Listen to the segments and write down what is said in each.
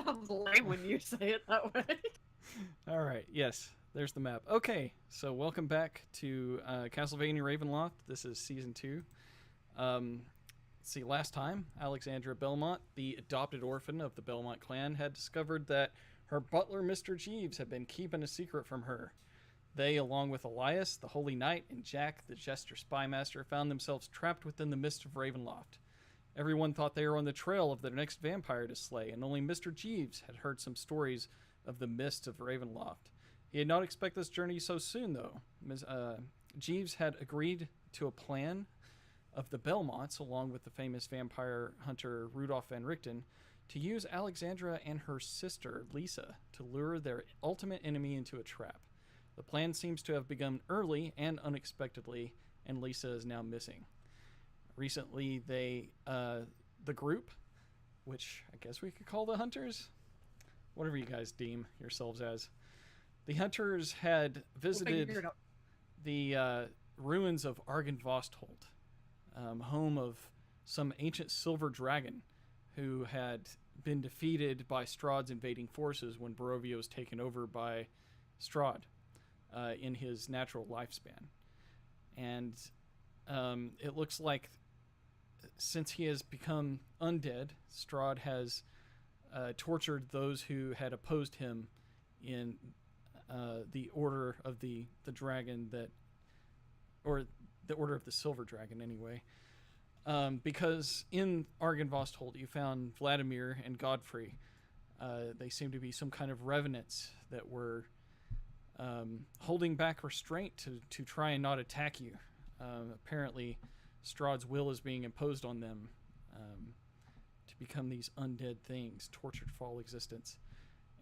sounds lame when you say it that way. All right. Yes, there's the map. Okay, so welcome back to Castlevania Ravenloft. This is season 2. Let's see, last time, Alexandra Belmont, the adopted orphan of the Belmont clan, had discovered that her butler, Mr. Jeeves, had been keeping a secret from her. They, along with Elias, the Holy Knight, and Jack, the Jester Spymaster, found themselves trapped within the mist of Ravenloft. Everyone thought they were on the trail of their next vampire to slay, and only Mr. Jeeves had heard some stories of the mist of Ravenloft. He had not expected this journey so soon, though. Jeeves had agreed to a plan of the Belmonts, along with the famous vampire hunter Rudolph Van Richten, to use Alexandra and her sister, Lisa, to lure their ultimate enemy into a trap. The plan seems to have begun early and unexpectedly, and Lisa is now missing. Recently, the group, which I guess we could call the Hunters, whatever you guys deem yourselves as, the Hunters had visited the ruins of Argynvostholt, home of some ancient silver dragon who had been defeated by Strahd's invading forces when Barovia was taken over by Strahd in his natural lifespan. And it looks like since he has become undead, Strahd has tortured those who had opposed him in the Order of the Dragon or the Order of the Silver Dragon, anyway. Because in Argynvostholt you found Vladimir and Godfrey. They seem to be some kind of revenants that were holding back restraint to try and not attack you. Apparently, Strahd's will is being imposed on them to become these undead things, tortured for all existence.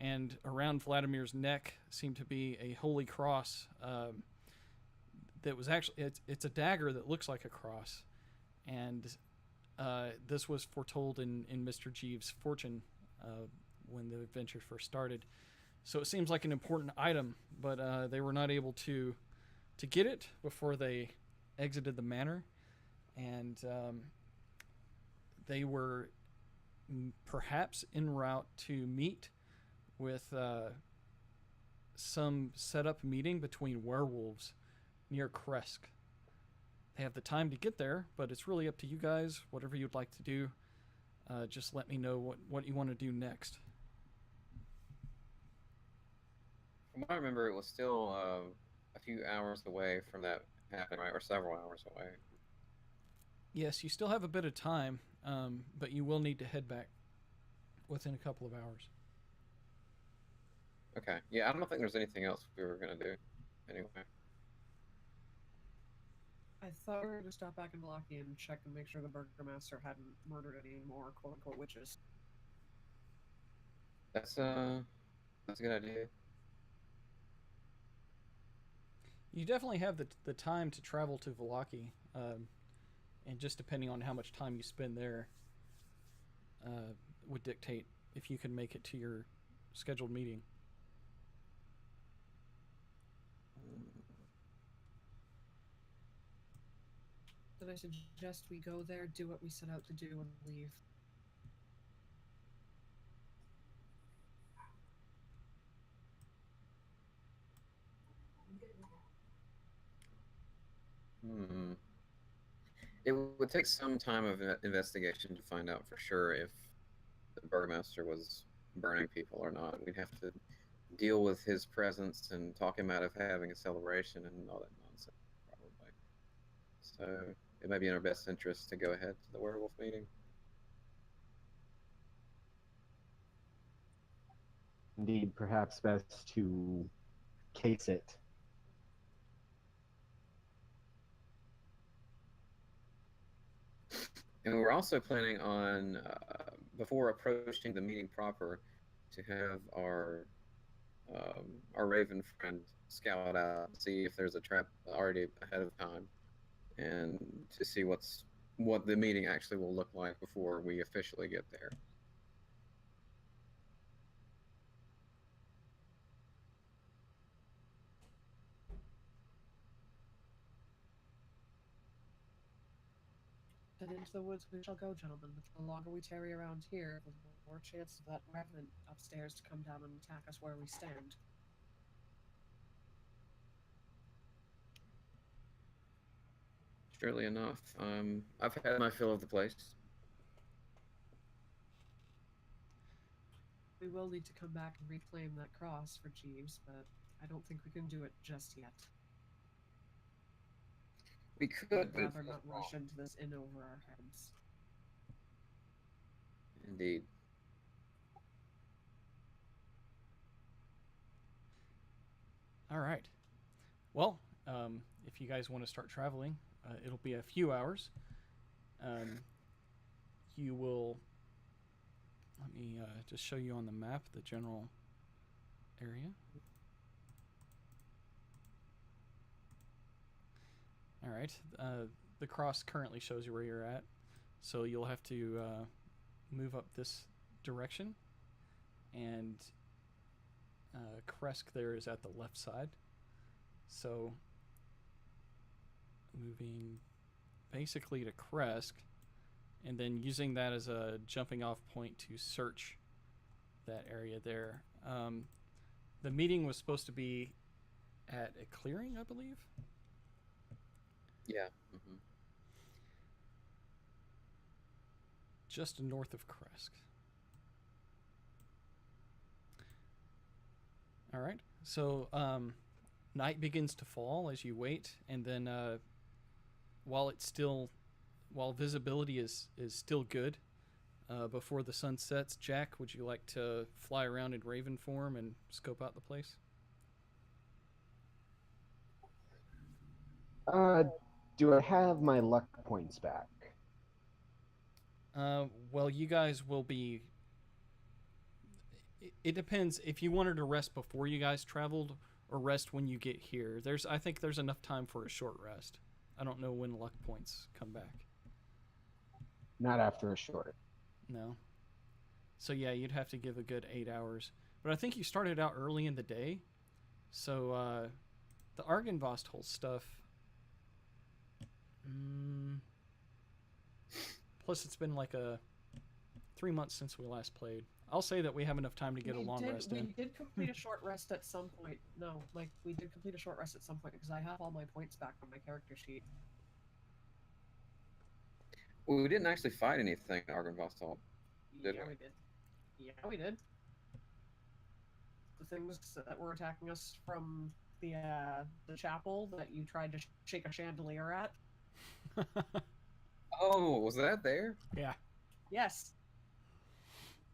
And around Vladimir's neck seemed to be a holy cross that was actually... It's a dagger that looks like a cross. And this was foretold in Mr. Jeeves' fortune when the adventure first started. So it seems like an important item, but they were not able to get it before they exited the manor. And they were perhaps en route to meet with some set-up meeting between werewolves near Kresk. They have the time to get there, but it's really up to you guys. Whatever you'd like to do, just let me know what you want to do next. From what I remember, it was still a few hours away from that happening, right? Or several hours away. Yes, you still have a bit of time, but you will need to head back within a couple of hours. Okay. Yeah, I don't think there's anything else we were going to do anyway. I thought we were going to stop back in Vlaki and check and make sure the Burgermaster hadn't murdered any more quote-unquote witches. That's a good idea. You definitely have the time to travel to Vallaki, and just depending on how much time you spend there would dictate if you can make it to your scheduled meeting. Then I suggest we go there, do what we set out to do, and leave. It would take some time of investigation to find out for sure if the Burgomaster was burning people or not. We'd have to deal with his presence and talk him out of having a celebration and all that nonsense, probably. So it may be in our best interest to go ahead to the werewolf meeting. Indeed, perhaps best to case it. And we're also planning on, before approaching the meeting proper, to have our Raven friend scout out, see if there's a trap already ahead of time, and to see what the meeting actually will look like before we officially get there. Then into the woods we shall go, gentlemen. The longer we tarry around here, the more chance of that revenant upstairs to come down and attack us where we stand. Surely enough. I've had my fill of the place. We will need to come back and reclaim that cross for Jeeves, but I don't think we can do it just yet. We could, I'd but rather not rush into this in over our heads. Indeed. All right. Well, if you guys want to start traveling, it'll be a few hours. You will. Let me just show you on the map the general area. All right. The cross currently shows you where you're at, so you'll have to move up this direction, and Kresk there is at the left side. So moving basically to Kresk, and then using that as a jumping off point to search that area there. The meeting was supposed to be at a clearing, I believe. Yeah. Just north of Kresk. All right. So night begins to fall as you wait, and then while visibility is still good, before the sun sets, Jack, would you like to fly around in Raven form and scope out the place? Do I have my luck points back? Well, you guys will be. It depends if you wanted to rest before you guys traveled or rest when you get here. I think there's enough time for a short rest. I don't know when luck points come back. Not after a short. No. So yeah, you'd have to give a good 8 hours. But I think you started out early in the day. So the Argynvost stuff. Plus, it's been like 3 months since we last played. I'll say that we have enough time to get a long rest in. We did complete a short rest at some point. No, we did complete a short rest at some point because I have all my points back on my character sheet. Well, we didn't actually fight anything in Argynvost, did Yeah, we? we did. Yeah, we did. The things that were attacking us from the chapel that you tried to shake a chandelier at. Oh, was that there? Yeah. Yes.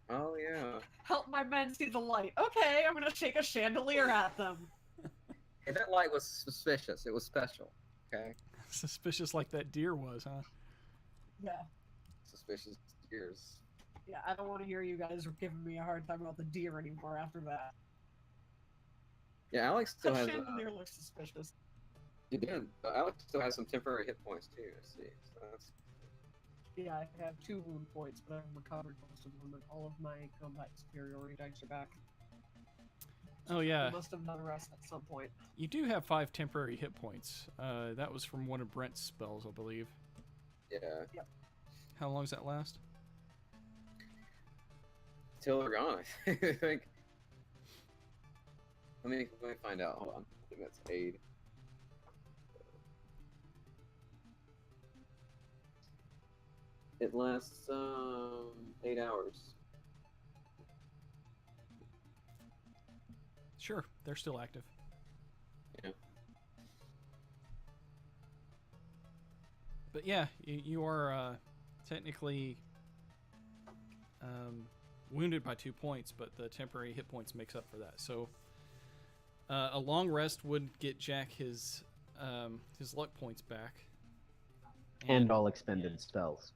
Oh, yeah. Help my men see the light. Okay, I'm gonna shake a chandelier at them. Hey, that light was suspicious. It was special. Okay? Suspicious like that deer was, huh? Yeah. Suspicious ears. Yeah, I don't want to hear you guys giving me a hard time about the deer anymore after that. Yeah, Alex still The has. chandelier looks suspicious. You did. Alex still has some temporary hit points too. See, so that's. Yeah, I have 2 wound points, but I've recovered most of them, and all of my combat superiority dice are back. Oh yeah. I must have done a rest at some point. You do have 5 temporary hit points. That was from one of Brent's spells, I believe. Yeah. Yep. How long does that last? Till they're gone, I think. Let me find out. Hold on. I think that's aid. It lasts 8 hours. Sure, they're still active. Yeah. But yeah, you are technically wounded by 2 points, but the temporary hit points makes up for that. So a long rest would get Jack his luck points back. And all expended spells.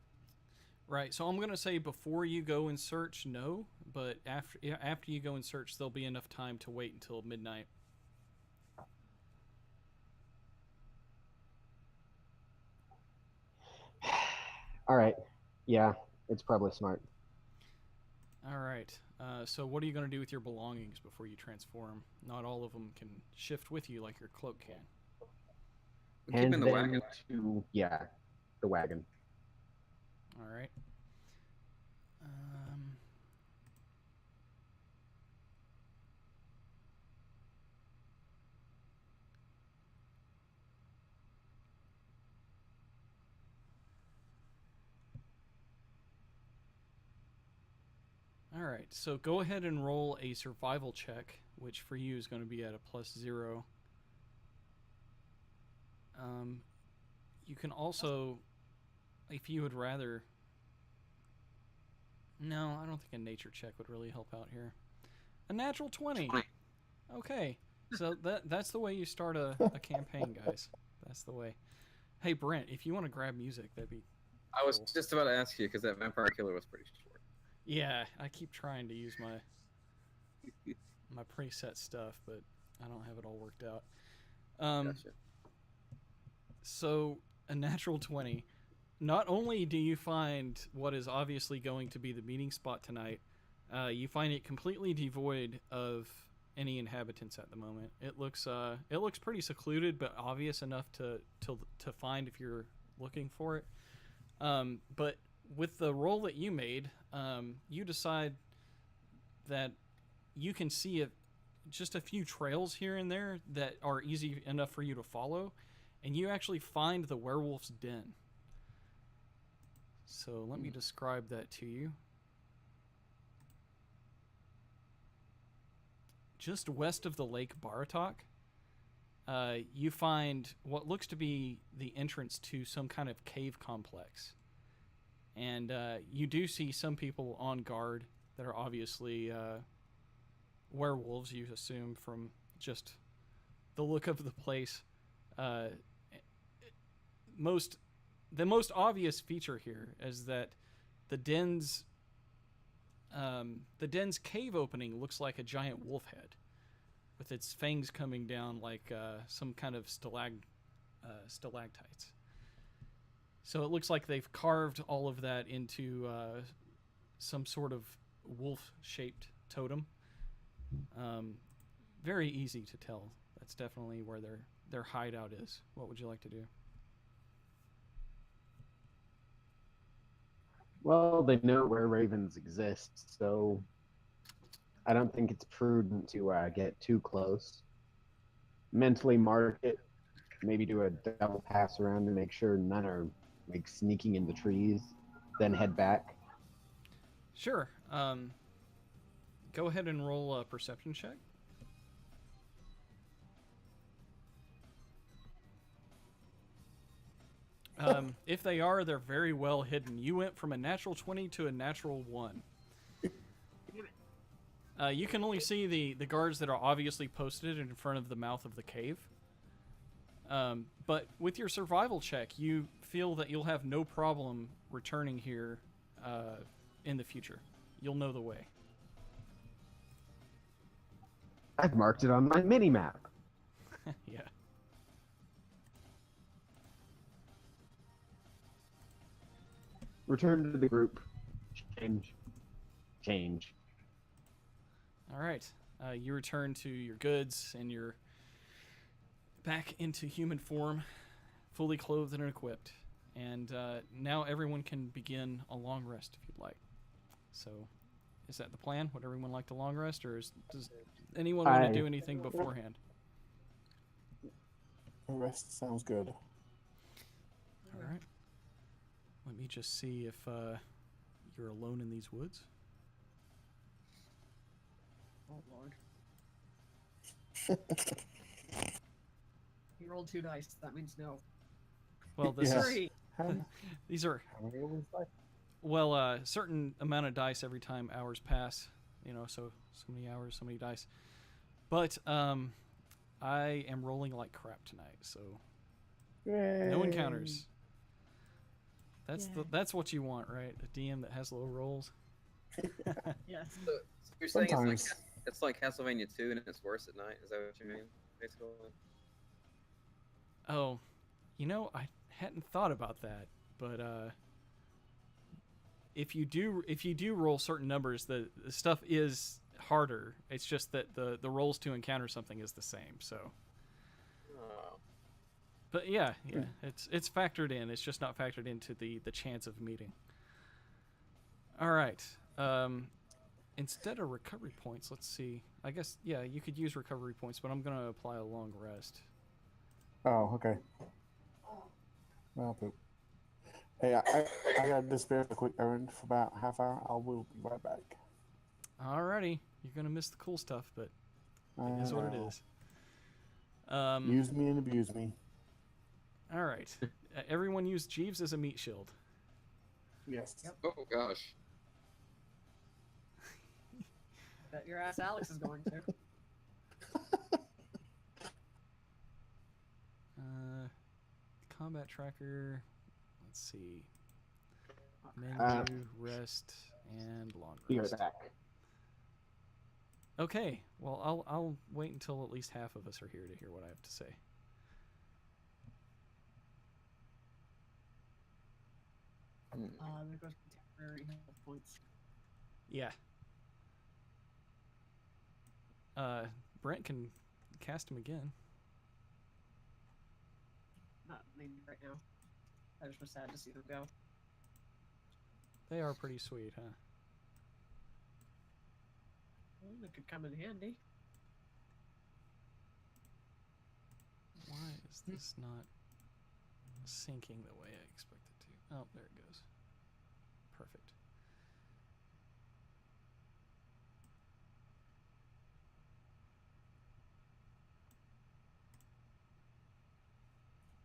Right, so I'm going to say before you go and search, no, but after you go and search, there'll be enough time to wait until midnight. All right. Yeah, it's probably smart. All right, so what are you going to do with your belongings before you transform? Not all of them can shift with you like your cloak can. We keep And in the then wagon. the wagon. All right. right, so go ahead and roll a survival check, which for you is going to be at a +0. You can also, if you would rather... No, I don't think a nature check would really help out here. A natural 20. Okay, so that's the way you start a campaign, guys. That's the way. Hey, Brent, if you want to grab music, that'd be I was cool. just about to ask you because that vampire killer was pretty short. Yeah, I keep trying to use my preset stuff, but I don't have it all worked out. Gotcha. So a natural 20. Not only do you find what is obviously going to be the meeting spot tonight, you find it completely devoid of any inhabitants at the moment. It looks pretty secluded, but obvious enough to find if you're looking for it. But with the roll that you made, you decide that you can see just a few trails here and there that are easy enough for you to follow, and you actually find the werewolf's den. So let me describe that to you. Just west of the lake Baratok, you find what looks to be the entrance to some kind of cave complex. And you do see some people on guard that are obviously werewolves, you assume, from just the look of the place. The most obvious feature here is that the den's cave opening looks like a giant wolf head, with its fangs coming down like some kind of stalactites. So it looks like they've carved all of that into some sort of wolf-shaped totem. Very easy to tell. That's definitely where their hideout is. What would you like to do? Well, they know where ravens exist, so I don't think it's prudent to get too close. Mentally mark it, maybe do a double pass around to make sure none are like sneaking in the trees, then head back. Sure. Go ahead and roll a perception check. If they are, they're very well hidden. You went from a natural 20 to a natural 1. You can only see the guards that are obviously posted in front of the mouth of the cave. But with your survival check, you feel that you'll have no problem returning here in the future. You'll know the way. I've marked it on my mini-map. Yeah. Return to the group. Change. All right. You return to your goods, and you're back into human form, fully clothed and equipped. And now everyone can begin a long rest if you'd like. So, is that the plan? Would everyone like to long rest, or does anyone want to do anything beforehand? Rest sounds good. All right. Let me just see if you're alone in these woods. Oh, Lord. You rolled 2 dice. That means no. Well, this Yes. is 3. these are How many of us died? well a certain amount of dice every time hours pass. You know, so many hours, so many dice. But I am rolling like crap tonight, so no encounters. That's what you want, right? A DM that has low rolls. Yes. So you're saying Sometimes. it's like Castlevania 2 and it's worse at night? Is that what you mean, basically? Oh, you know, I hadn't thought about that, but if you do roll certain numbers, the stuff is harder. It's just that the rolls to encounter something is the same. So, Oh. but yeah, it's factored in. It's just not factored into the chance of meeting. All right. Instead of recovery points, let's see. I guess you could use recovery points, but I'm gonna apply a long rest. Oh, okay. Well, poop. Hey, I got to disappear for a quick errand for about half hour. I will be right back. Alrighty, you're gonna miss the cool stuff, but it is what it is. Use me and abuse me. All right. Everyone use Jeeves as a meat shield. Yes. Yep. Oh gosh. Bet your ass Alex is going to. Combat tracker. Let's see. Menu, rest, and long Be rest. right back. Okay. Well, I'll wait until at least half of us are here to hear what I have to say. There goes temporary health points. Yeah. Brent can cast him again. Not maybe right now. I just was sad to see them go. They are pretty sweet, huh? Well, they could come in handy. Why is this not syncing the way I expect it to? Oh, there it goes. Perfect.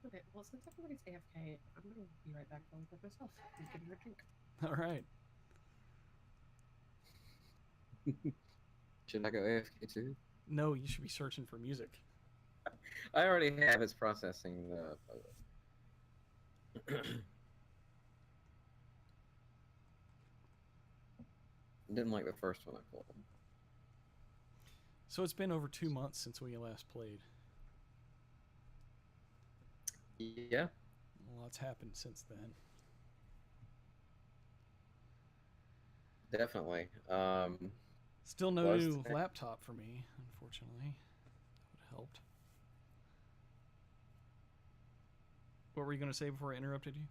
Okay, well, since everybody's AFK, I'm gonna be right back to look at myself and getting a drink. All right. Should I go AFK too? No, you should be searching for music. I already have. It's processing the. Didn't like the first one I pulled. So it's been over 2 months since we last played. Yeah. A lot's happened since then. Definitely. Still no Was new there- laptop for me, unfortunately. That would have helped. What were you going to say before I interrupted you?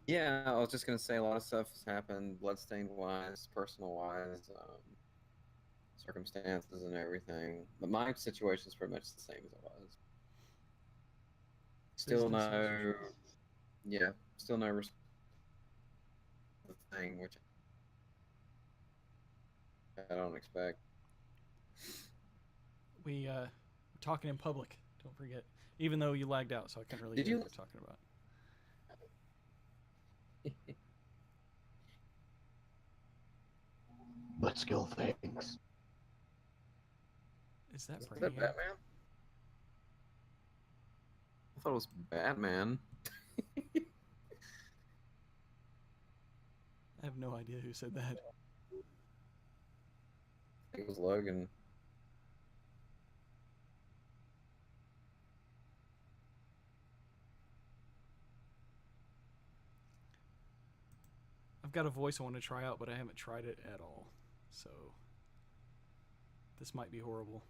Yeah, I was just gonna say a lot of stuff has happened, bloodstained wise, personal wise, circumstances and everything. But my situation's pretty much the same as it was. Still Business as no, usual. yeah, still no thing, which I don't expect. We're talking in public. Don't forget. Even though you lagged out, so I couldn't really Did hear you- what we're talking about. Let's kill things. Is that Is Brainiac? that Batman? I thought it was Batman. I have no idea who said that. It was Logan. I've got a voice I want to try out, but I haven't tried it at all. So this might be horrible.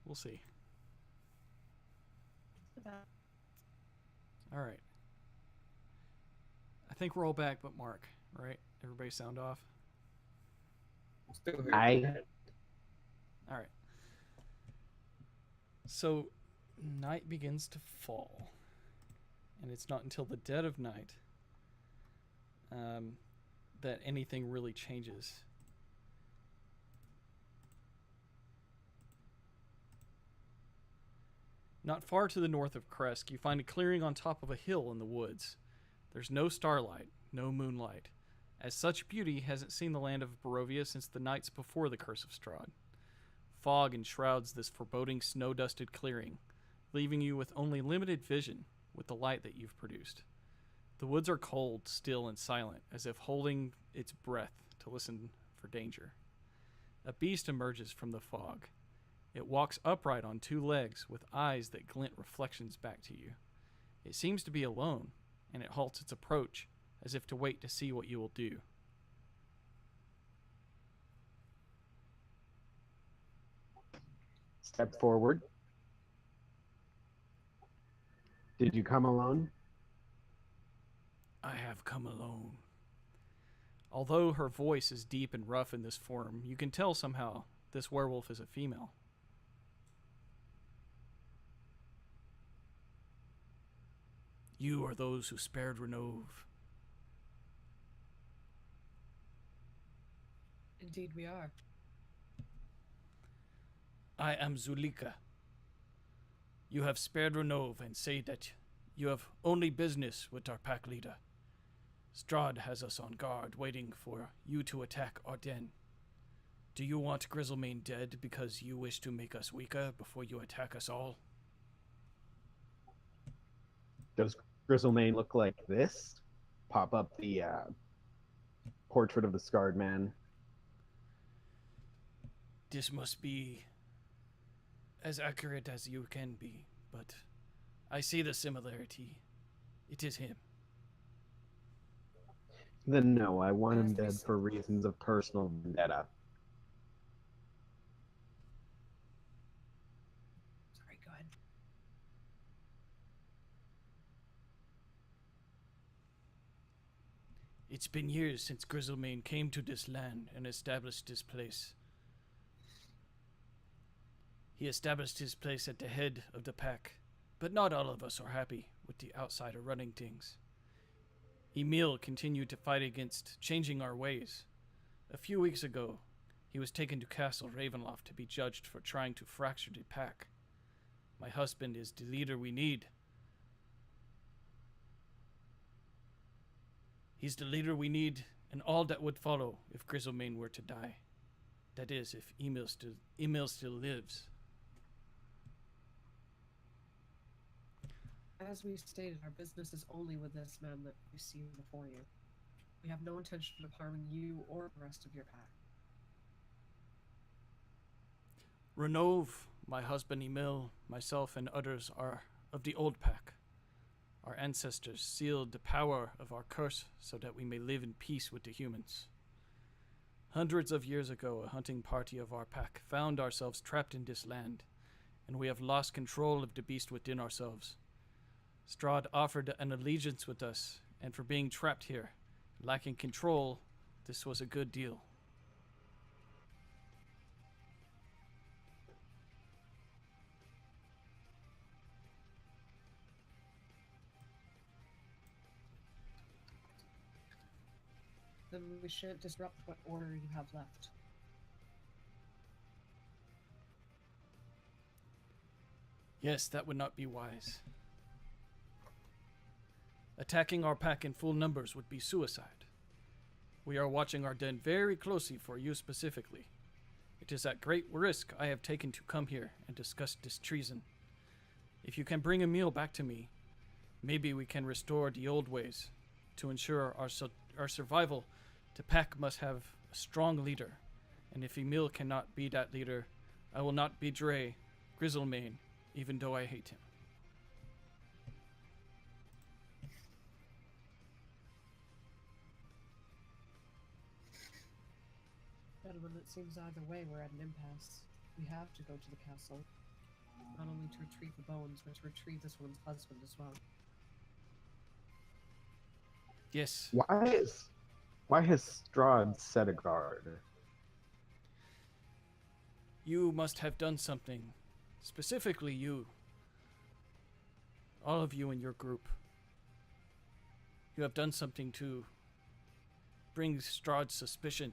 We'll see. All right. I think we're all back but Mark, right? Everybody sound off? Still here. All right. So night begins to fall. And it's not until the dead of night that anything really changes. Not far to the north of Kresk, you find a clearing on top of a hill in the woods. There's no starlight, no moonlight, as such beauty hasn't seen the land of Barovia since the nights before the Curse of Strahd. Fog enshrouds this foreboding snow-dusted clearing, leaving you with only limited vision with the light that you've produced. The woods are cold, still, and silent, as if holding its breath to listen for danger. A beast emerges from the fog. It walks upright on 2 legs with eyes that glint reflections back to you. It seems to be alone, and it halts its approach as if to wait to see what you will do. Step forward. Did you come alone? I have come alone. Although her voice is deep and rough in this form, you can tell somehow this werewolf is a female. You are those who spared Renove. Indeed, we are. I am Zulika. You have spared Renov and say that you have only business with our pack leader. Strahd has us on guard, waiting for you to attack our den. Do you want Grizzlemane dead because you wish to make us weaker before you attack us all? Does Grizzlemane look like this? Pop up the portrait of the scarred man. This must be as accurate as you can be, but I see the similarity. It is him. Then no, I want him As we dead for reasons of personal vendetta. Sorry, go ahead. It's been years since Grizzlemane came to this land and established this place. He established his place at the head of the pack, but not all of us are happy with the outsider running things. Emil continued to fight against changing our ways. A few weeks ago, he was taken to Castle Ravenloft to be judged for trying to fracture the pack. My husband is the leader we need. He's the leader we need, and all that would follow if Grizzlemane were to die. That is, if Emil still lives. As we stated, our business is only with this man that you see before you. We have no intention of harming you or the rest of your pack. Renov, my husband Emil, myself, and others are of the old pack. Our ancestors sealed the power of our curse so that we may live in peace with the humans. Hundreds of years ago, a hunting party of our pack found ourselves trapped in this land, and we have lost control of the beast within ourselves. Strahd offered an allegiance with us, and for being trapped here, lacking control, this was a good deal. Then we shan't disrupt what order you have left. Yes, that would not be wise. Attacking our pack in full numbers would be suicide. We are watching our den very closely for you specifically. It is at great risk I have taken to come here and discuss this treason. If you can bring Emil back to me, maybe we can restore the old ways. To ensure our survival, the pack must have a strong leader. And if Emil cannot be that leader, I will not betray Grizzlemane, even though I hate him. Gentlemen, it seems either way we're at an impasse. We have to go to the castle. Not only to retrieve the bones, but to retrieve this woman's husband as well. Yes. Why has Strahd set a guard? You must have done something. Specifically you. All of you in your group. You have done something to bring Strahd's suspicion.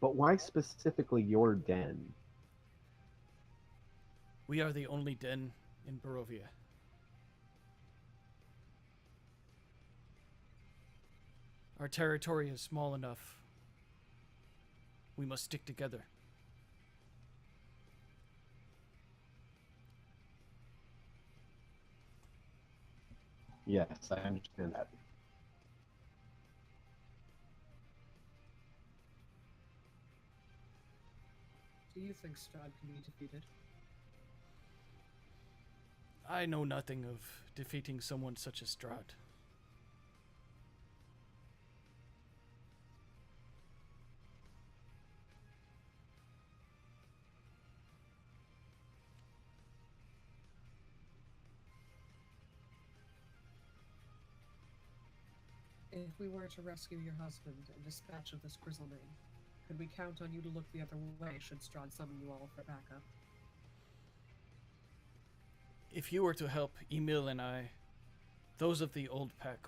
But why specifically your den? We are the only den in Barovia. Our territory is small enough. We must stick together. Yes, I understand that. Do you think Strahd can be defeated? I know nothing of defeating someone such as Strahd. If we were to rescue your husband and dispatch of this Grizzlemane, could we count on you to look the other way should Strahd summon you all for backup? If you were to help Emil and I, those of the old pack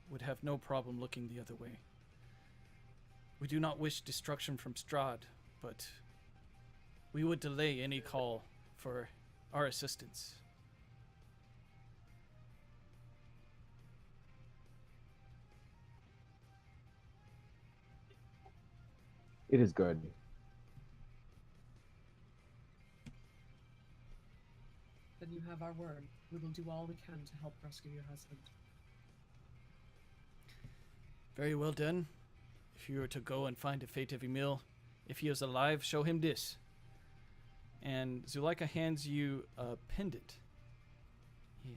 would have no problem looking the other way. We do not wish destruction from Strahd, but we would delay any call for our assistance. It is good. Then you have our word. We will do all we can to help rescue your husband. Very well done. If you were to go and find the fate of Emil, if he is alive, show him this. And Zuleika hands you a pendant.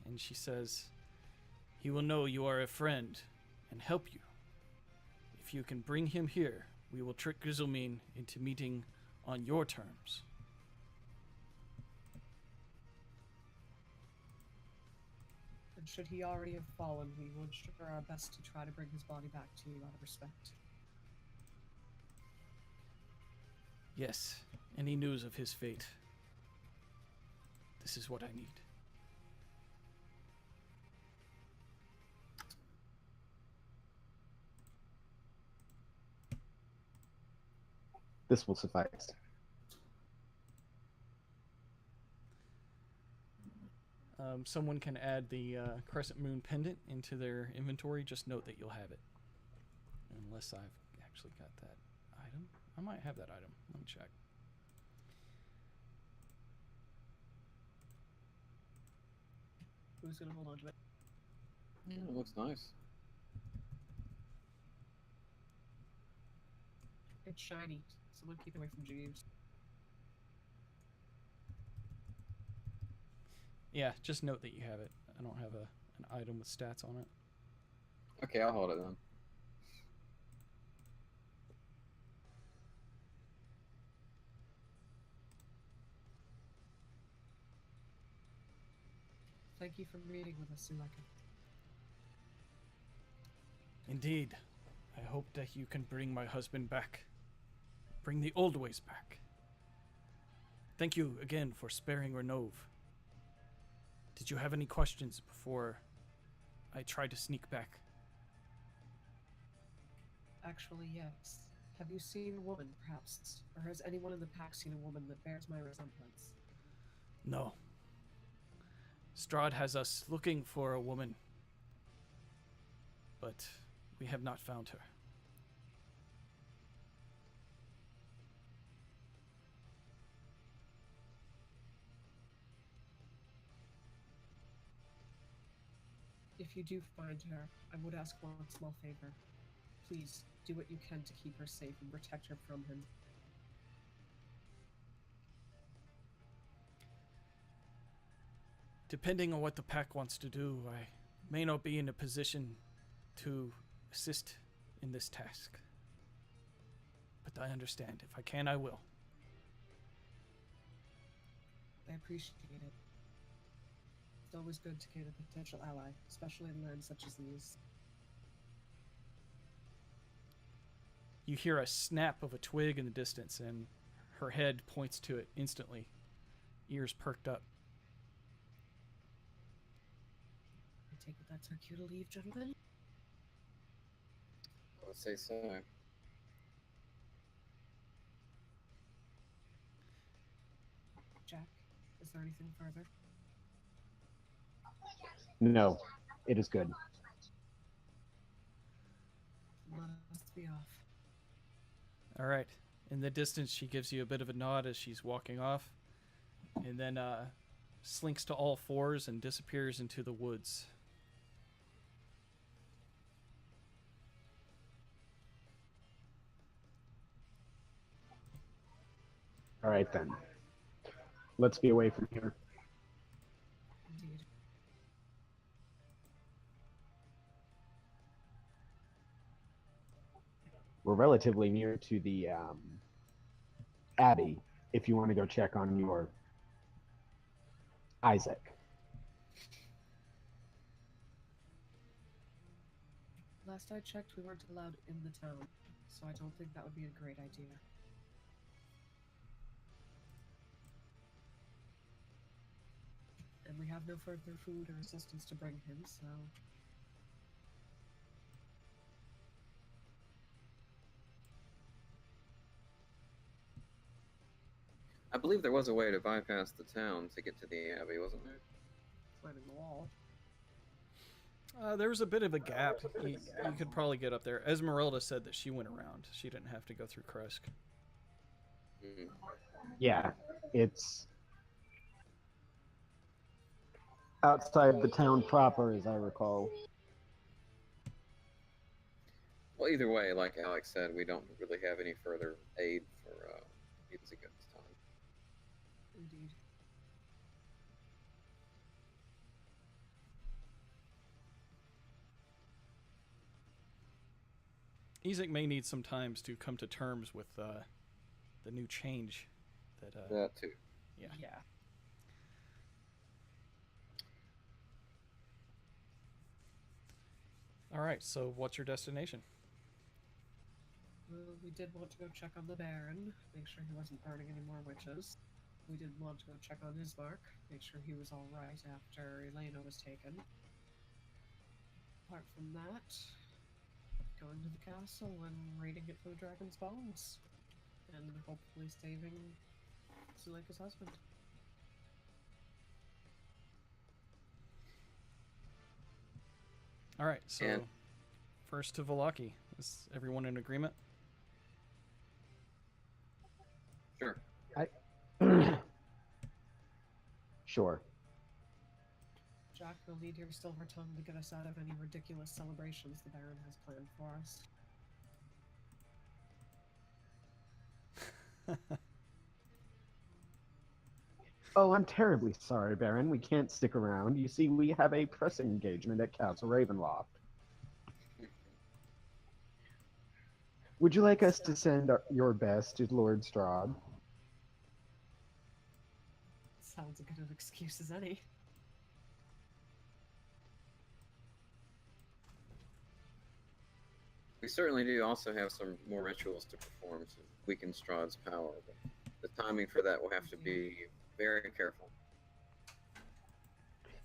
And she says, he will know you are a friend and help you. If you can bring him here, we will trick Grizzlemane into meeting on your terms. And should he already have fallen, we will ensure our best to try to bring his body back to you out of respect. Yes, any news of his fate. This is what I need. This will suffice. Someone can add the Crescent Moon pendant into their inventory. Just note that you'll have it. Unless I've actually got that item. I might have that item. Let me check. Who's gonna hold on to it? Yeah, it looks nice. It's shiny. Someone keep away from Jeeves. Yeah, just note that you have it. I don't have an item with stats on it. Okay, I'll hold it then. Thank you for meeting with us, Zuleika. Indeed. I hope that you can bring my husband back. Bring the old ways back. Thank you again for sparing Renove. Did you have any questions before I try to sneak back? Actually, yes. Have you seen a woman, perhaps? Or has anyone in the pack seen a woman that bears my resemblance? No. Strahd has us looking for a woman, but we have not found her. If you do find her, I would ask one small favor. Please, do what you can to keep her safe and protect her from him. Depending on what the pack wants to do, I may not be in a position to assist in this task. But I understand. If I can, I will. I appreciate it. It's always good to get a potential ally, especially in lands such as these. You hear a snap of a twig in the distance, and her head points to it instantly, ears perked up. I take it that's our cue to leave, gentlemen? I would say so. Jack, is there anything further? No, it is good. Let us be off. All right. In the distance, she gives you a bit of a nod as she's walking off, and then slinks to all fours and disappears into the woods. All right, then. Let's be away from here. Indeed. We're relatively near to the Abbey, if you want to go check on your Isaac. Last I checked, we weren't allowed in the town, so I don't think that would be a great idea. And we have no further food or assistance to bring him, so... I believe there was a way to bypass the town to get to the abbey, wasn't there? climbing the wall. There was a bit of a gap. You could probably get up there. Esmeralda said that she went around. She didn't have to go through Kresk. Mm. Yeah, it's outside the town proper, as I recall. Well, either way, like Alex said, we don't really have any further aid for music at this time. Indeed. Ezek may need some times to come to terms with the new change that. That too. Yeah. Yeah. All right. So, what's your destination? Well, we did want to go check on the Baron, make sure he wasn't burning any more witches. We did want to go check on Ismark, make sure he was all right after Elena was taken. Apart from that, going to the castle and raiding it for the dragon's bones, and hopefully saving Zuleika's husband. All right. So, And- first to Valaki. Is everyone in agreement? Sure. Sure. Jack, we'll need your silver tongue to get us out of any ridiculous celebrations the Baron has planned for us. Oh, I'm terribly sorry, Baron. We can't stick around. You see, we have a pressing engagement at Castle Ravenloft. Would you like us to send your best to Lord Strahd? Sounds a good of excuse as any. We certainly do also have some more rituals to perform to weaken Strahd's power, but the timing for that will have to be very careful.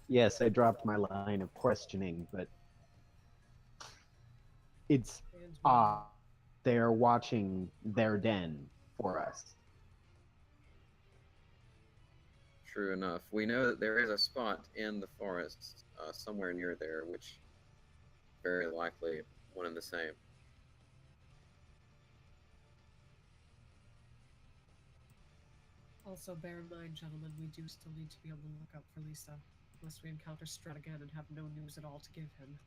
Yes, I dropped my line of questioning, but it's And they are watching their den for us. True enough. We know that there is a spot in the forest somewhere near there, which very likely one and the same. also bear in mind, gentlemen, we do still need to be on the lookout for Lisa, lest we encounter Strahd again and have no news at all to give him.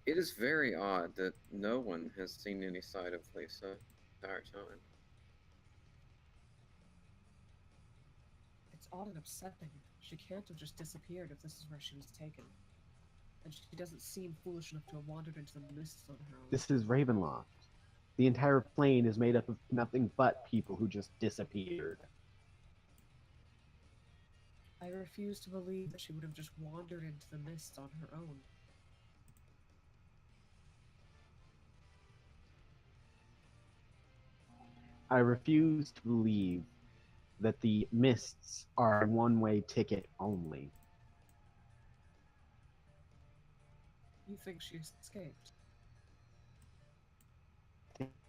It is very odd that no one has seen any sight of Lisa the entire time. It's odd and upsetting. She can't have just disappeared if this is where she was taken. And she doesn't seem foolish enough to have wandered into the mists on her own. This is Ravenloft. The entire plane is made up of nothing but people who just disappeared. I refuse to believe that she would have just wandered into the mists on her own. I refuse to believe that the mists are a one-way ticket only. You think she escaped?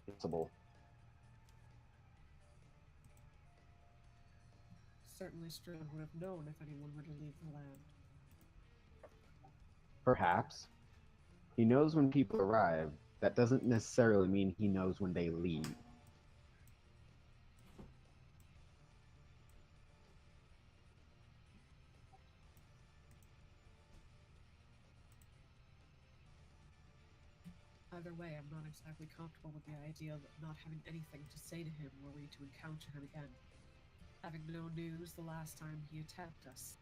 Possible. Certainly Strahd would have known if anyone were to leave the land. Perhaps. He knows when people arrive. That doesn't necessarily mean he knows when they leave. Either way, I'm not exactly comfortable with the idea of not having anything to say to him were we to encounter him again. Having no news the last time he attacked us.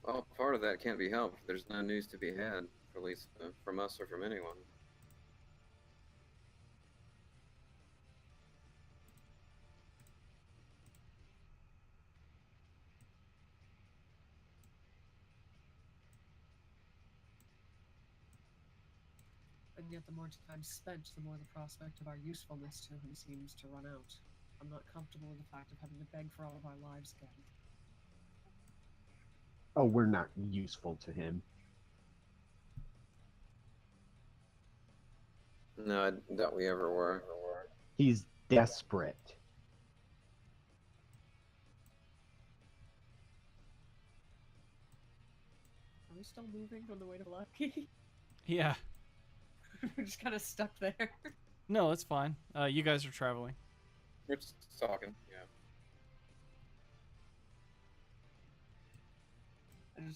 Well, part of that can't be helped. There's no news to be had, at least from us or from anyone. And yet the more time spent, the more the prospect of our usefulness to him seems to run out. I'm not comfortable with the fact of having to beg for all of our lives again. Oh, we're not useful to him. No, I doubt we ever were. He's desperate. Are we still moving from the way to Lucky? Yeah. We're just kind of stuck there. No, it's fine. You guys are traveling. We're just talking, yeah.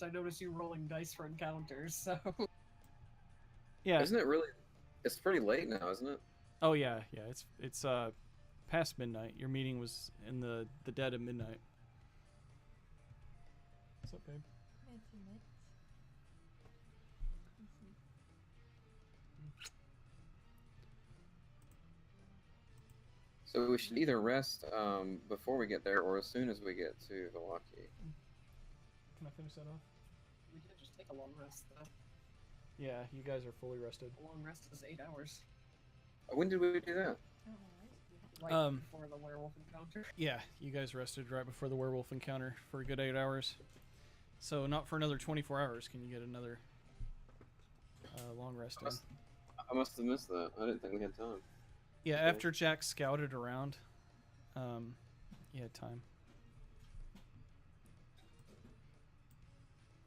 I noticed you rolling dice for encounters, so... Yeah. Isn't it really? It's pretty late now, isn't it? Oh yeah, yeah. It's past midnight. Your meeting was in the dead of midnight. What's up, babe? So we should either rest before we get there, or as soon as we get to the Lucky. Can I finish that off? We did just take a long rest, though. Yeah, you guys are fully rested. A long rest is 8 hours. When did we do that? Right before the werewolf encounter. Yeah, you guys rested right before the werewolf encounter for a good 8 hours. So not for another 24 hours can you get another long rest in. I must have missed that. I didn't think we had time. Yeah, Okay. after Jack scouted around, you had time.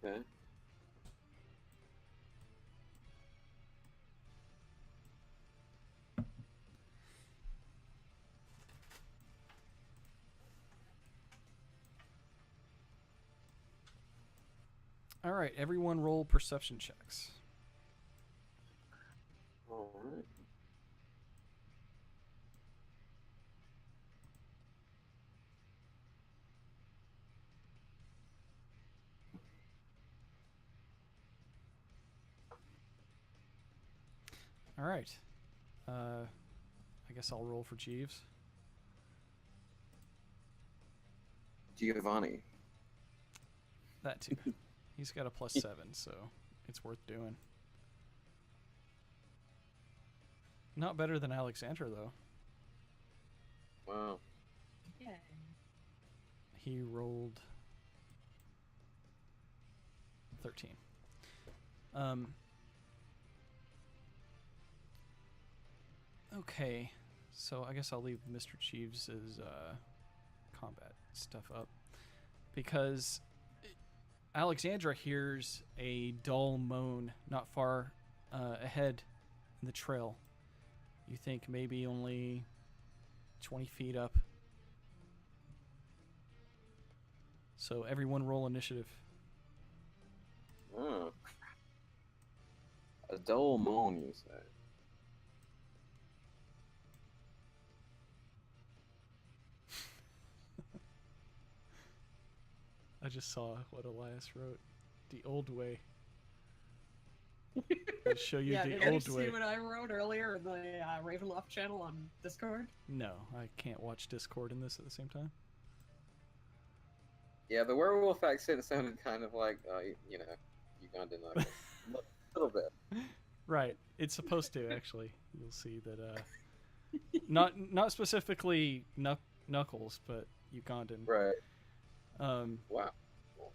Okay. All right, everyone roll perception checks. All right. All right. I guess I'll roll for Jeeves. Giovanni. That too. He's got a +7, so it's worth doing. Not better than Alexandra, though. Wow. Yeah. He rolled 13. Okay, so I guess I'll leave Mr. Jeeves' combat stuff up because Alexandra hears a dull moan not far ahead in the trail. You think maybe only 20 feet up. So everyone roll initiative. Oh. A dull moan, you say? I just saw what Elias wrote. The old way. I'll show you Yeah, the did you old see way. what I wrote earlier in the Ravenloft channel on Discord? No, I can't watch Discord in this at the same time. Yeah, the werewolf accent sounded kind of like, you know, Ugandan, like a little bit. Right. It's supposed to, actually. You'll see that, not specifically Knuckles, but Ugandan. Right. Wow. Cool.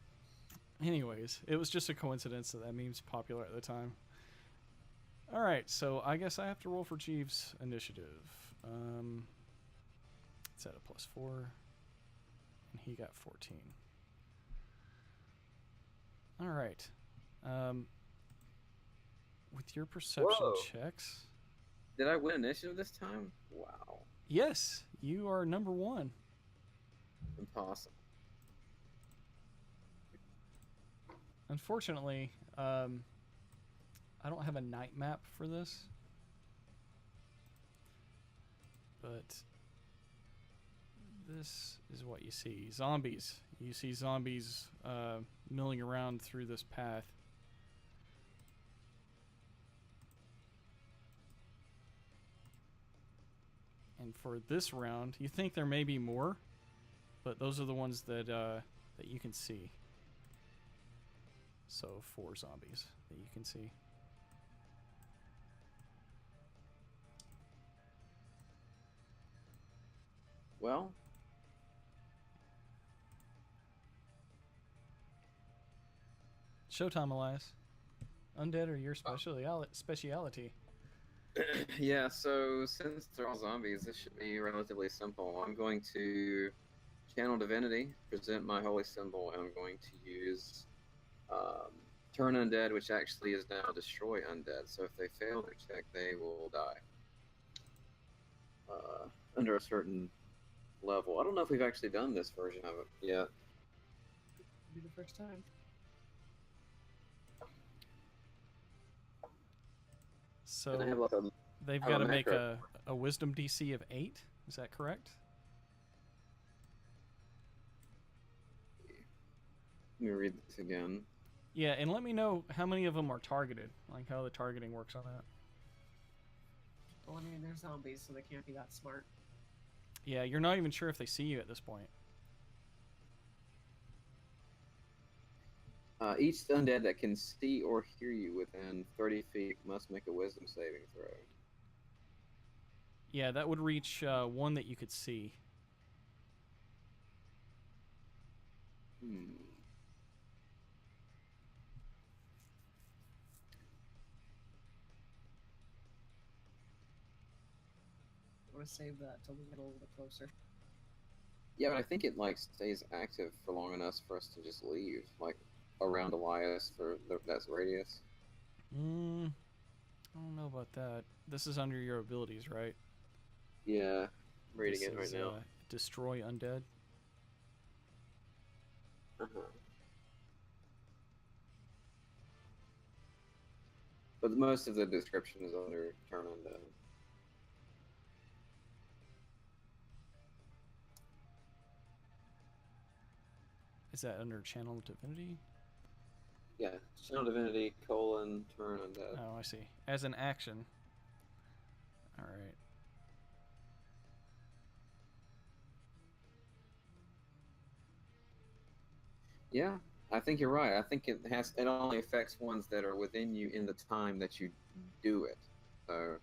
Anyways, it was just a coincidence that meme's popular at the time. Alright, so I guess I have to roll for Jeeves' initiative. It's at a +4. And he got 14. Alright. With your perception Whoa. checks... Did I win initiative this time? Wow. Yes, you are number 1. Impossible. Unfortunately, I don't have a night map for this. But this is what you see. Zombies. You see zombies milling around through this path. And for this round, you think there may be more, but those are the ones that that you can see. So 4 zombies that you can see. Well, Showtime, Elias. Undead are your speciality. yeah, so since they're all zombies, this should be relatively simple. I'm going to channel divinity, present my holy symbol, and I'm going to use turn undead, which actually is now destroy undead. So if they fail their check, they will die under a certain level. I don't know if we've actually done this version of it yet. Be the first time. So And I have like a they've have got a to make macro. a wisdom DC of 8. Is that correct? Let me read this again. Yeah, and let me know how many of them are targeted, like how the targeting works on that. Well, I mean, they're zombies, so they can't be that smart. Yeah, you're not even sure if they see you at this point. Each undead that can see or hear you within 30 feet must make a wisdom saving throw. Yeah, that would reach one that you could see. Hmm. I want to save that till we get a little bit closer. Yeah, but I think it like stays active for long enough for us to just leave, like around Elias for that radius. I don't know about that. This is under your abilities, right? Yeah, I'm reading This it right is, now. Destroy undead. Uh-huh. But most of the description is under turn undead. Is that under channel divinity? Yeah, channel divinity : turn undead. Oh, I see. As an action. All right. Yeah, I think you're right. I think it only affects ones that are within you in the time that you do it. So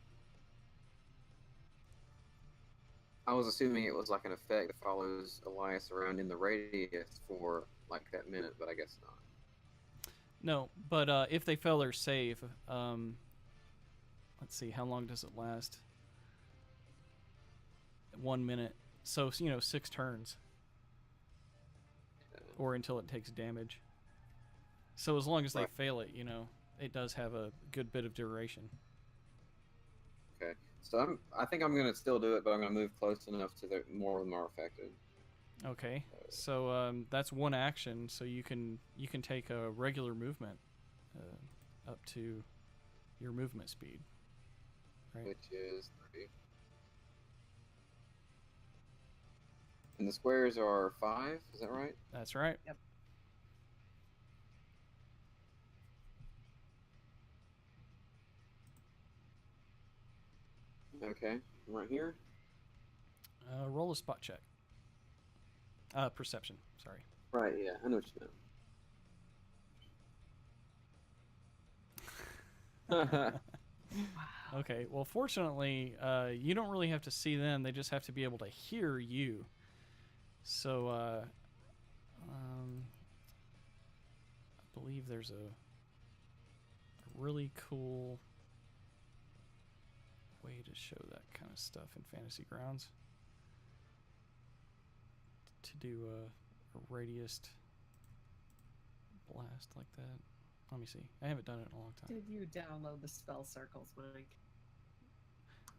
I was assuming it was like an effect that follows Elias around in the radius for like that minute, but I guess not. No, but if they fail their save, let's see, how long does it last? 1 minute. So, 6 turns. Or until it takes damage. So as long as they Right. fail it, it does have a good bit of duration. Okay, so I think I'm gonna still do it, but I'm gonna move close enough to the more of them are affected. Okay, so that's one action. So you can take a regular movement up to your movement speed, right? Which is 3. And the squares are 5. Is that right? That's right. Yep. Okay, right here. Roll a spot check. Perception. Sorry. Right. Yeah, I know what you meant. Okay. Well, fortunately, you don't really have to see them. They just have to be able to hear you. So, I believe there's a really cool way to show that kind of stuff in Fantasy Grounds. To do a radius blast like that. Let me see. I haven't done it in a long time. Did you download the spell circles, Mike?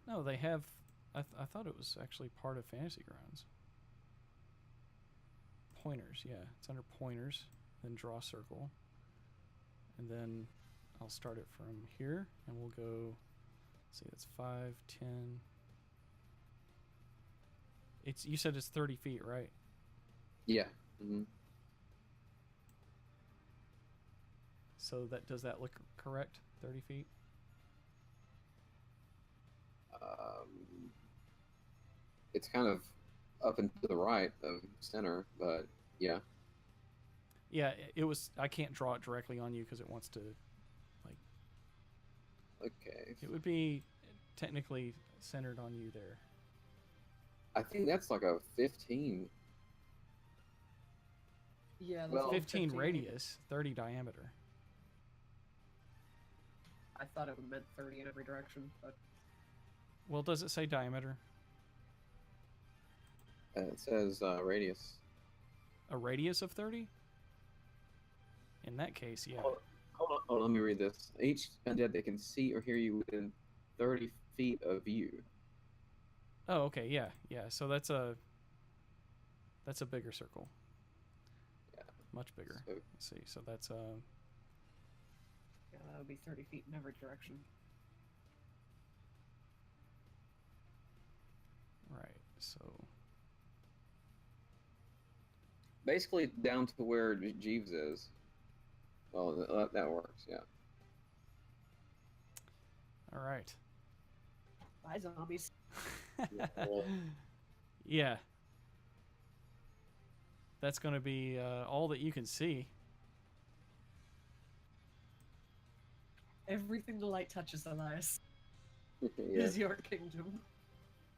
No, they have. I thought it was actually part of Fantasy Grounds. Pointers, yeah. It's under pointers. Then draw circle. And then I'll start it from here. And we'll go. Let's see, that's 5, 10. You said it's 30 feet, right? Yeah. Mm-hmm. So does that look correct? 30 feet? It's kind of up and to the right of center, but yeah. Yeah, it was. I can't draw it directly on you because it wants to. Okay. It would be technically centered on you there. I think that's like a 15. Yeah, that's Well, all 15 radius, 30 diameter. I thought it meant 30 in every direction, but Well, does it say diameter? It says radius. A radius of 30? In that case, yeah. Hold on, let me read this. Each undead that can see or hear you within 30 feet of you. Oh, okay, yeah, yeah. So that's a bigger circle. Yeah. Much bigger. So, Let's see. So that's yeah, that would be 30 feet in every direction. right. So basically down to where Jeeves is. Well, that works, yeah. all right. Bye, zombies. Yeah. That's going to be all that you can see. Everything the light touches, Elias, Yeah. is your kingdom.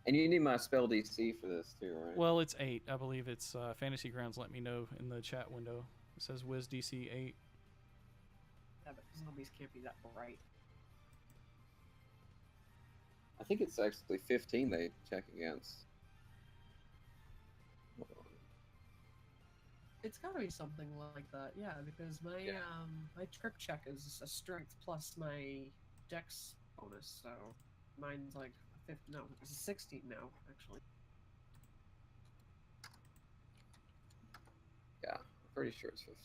And you need my spell DC for this too, right? Well, it's 8. I believe it's Fantasy Grounds. Let me know in the chat window. It says Wiz DC 8. Yeah, but zombies can't be that bright. I think it's actually 15 they check against. Hold on. It's gotta be something like that, yeah, because my Yeah. my trip check is a strength plus my dex bonus, so mine's like a no, it's a 16 now, actually. Yeah, I'm pretty sure it's 15.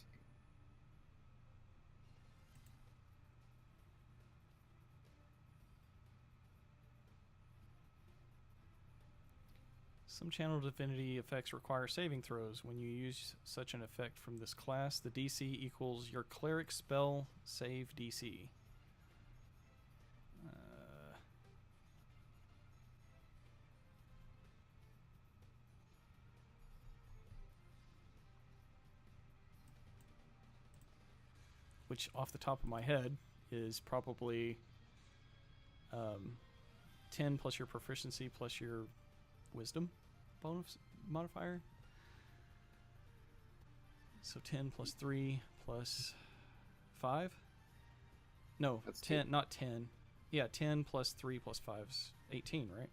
Some channel divinity effects require saving throws. When you use such an effect from this class, the DC equals your cleric spell save DC. Which, off the top of my head, is probably 10 plus your proficiency plus your wisdom bonus modifier. So 10 plus 3 plus 5. No, That's 10, 2. not 10. Yeah, 10 plus 3 plus 5 is 18, right?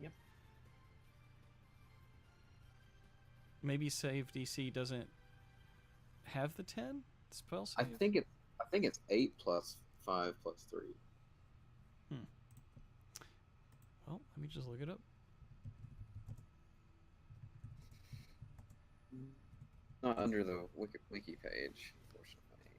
Yep. Maybe save DC doesn't have the 10 spell I save? think it's 8 plus 5 plus 3. Well, let me just look it up. Not under the wiki page, unfortunately.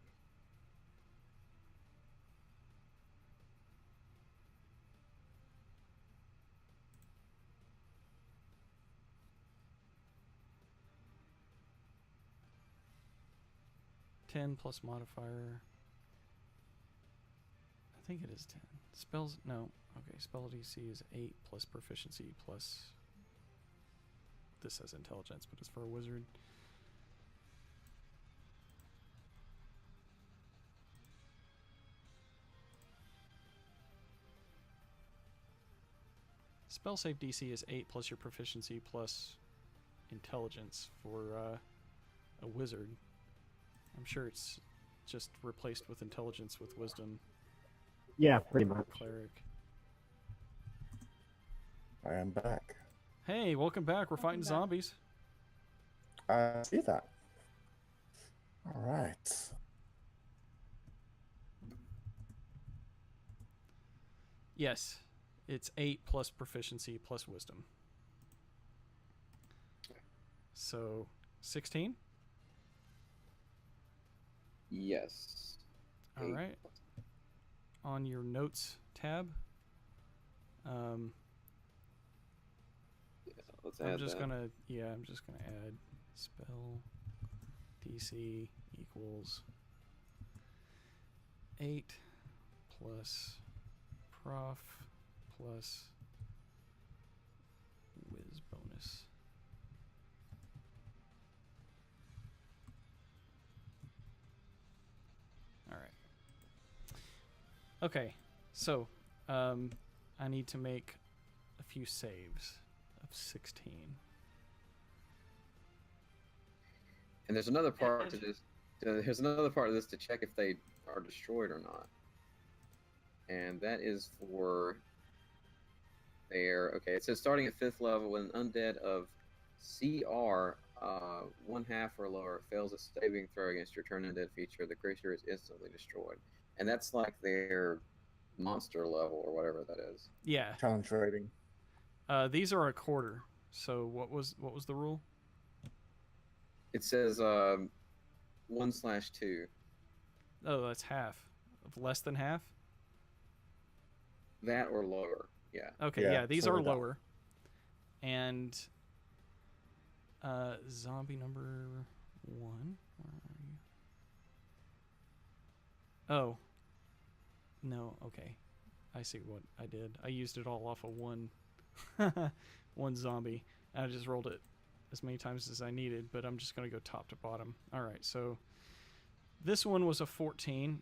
Ten plus modifier. I think it is 10. Spells, no. Okay, spell DC is 8 plus proficiency plus. This says intelligence, but it's for a wizard. Spell save DC is 8 plus your proficiency plus intelligence for a wizard. I'm sure it's just replaced with intelligence with wisdom. Yeah, pretty much. Cleric. I am back. Hey, welcome back. We're Welcome fighting back. zombies. I see that. All right. Yes, it's 8 plus proficiency plus wisdom. So 16? Yes. All 8 right. plus- On your notes tab, Yeah, let's I'm add just that. gonna add spell DC equals 8 plus prof plus whiz bonus. All right. Okay, so I need to make a few saves of 16. And there's another part to this. There's another part of this to check if they are destroyed or not. And that is for their... Okay, it says starting at 5th level when an undead of CR 1/2 or lower fails a saving throw against your turn undead feature, the creature is instantly destroyed. And that's like their monster level or whatever that is. Yeah. Challenge rating. These are a quarter. So what was the rule? It says 1/2. Oh, that's half. Less than half? That or lower. Yeah. Okay, Yeah, yeah, these so are we're done. lower. And zombie number 1. Where are you? Oh. No, okay. I see what I did. I used it all off of one one zombie. And I just rolled it as many times as I needed, but I'm just going to go top to bottom. All right, so this one was a 14,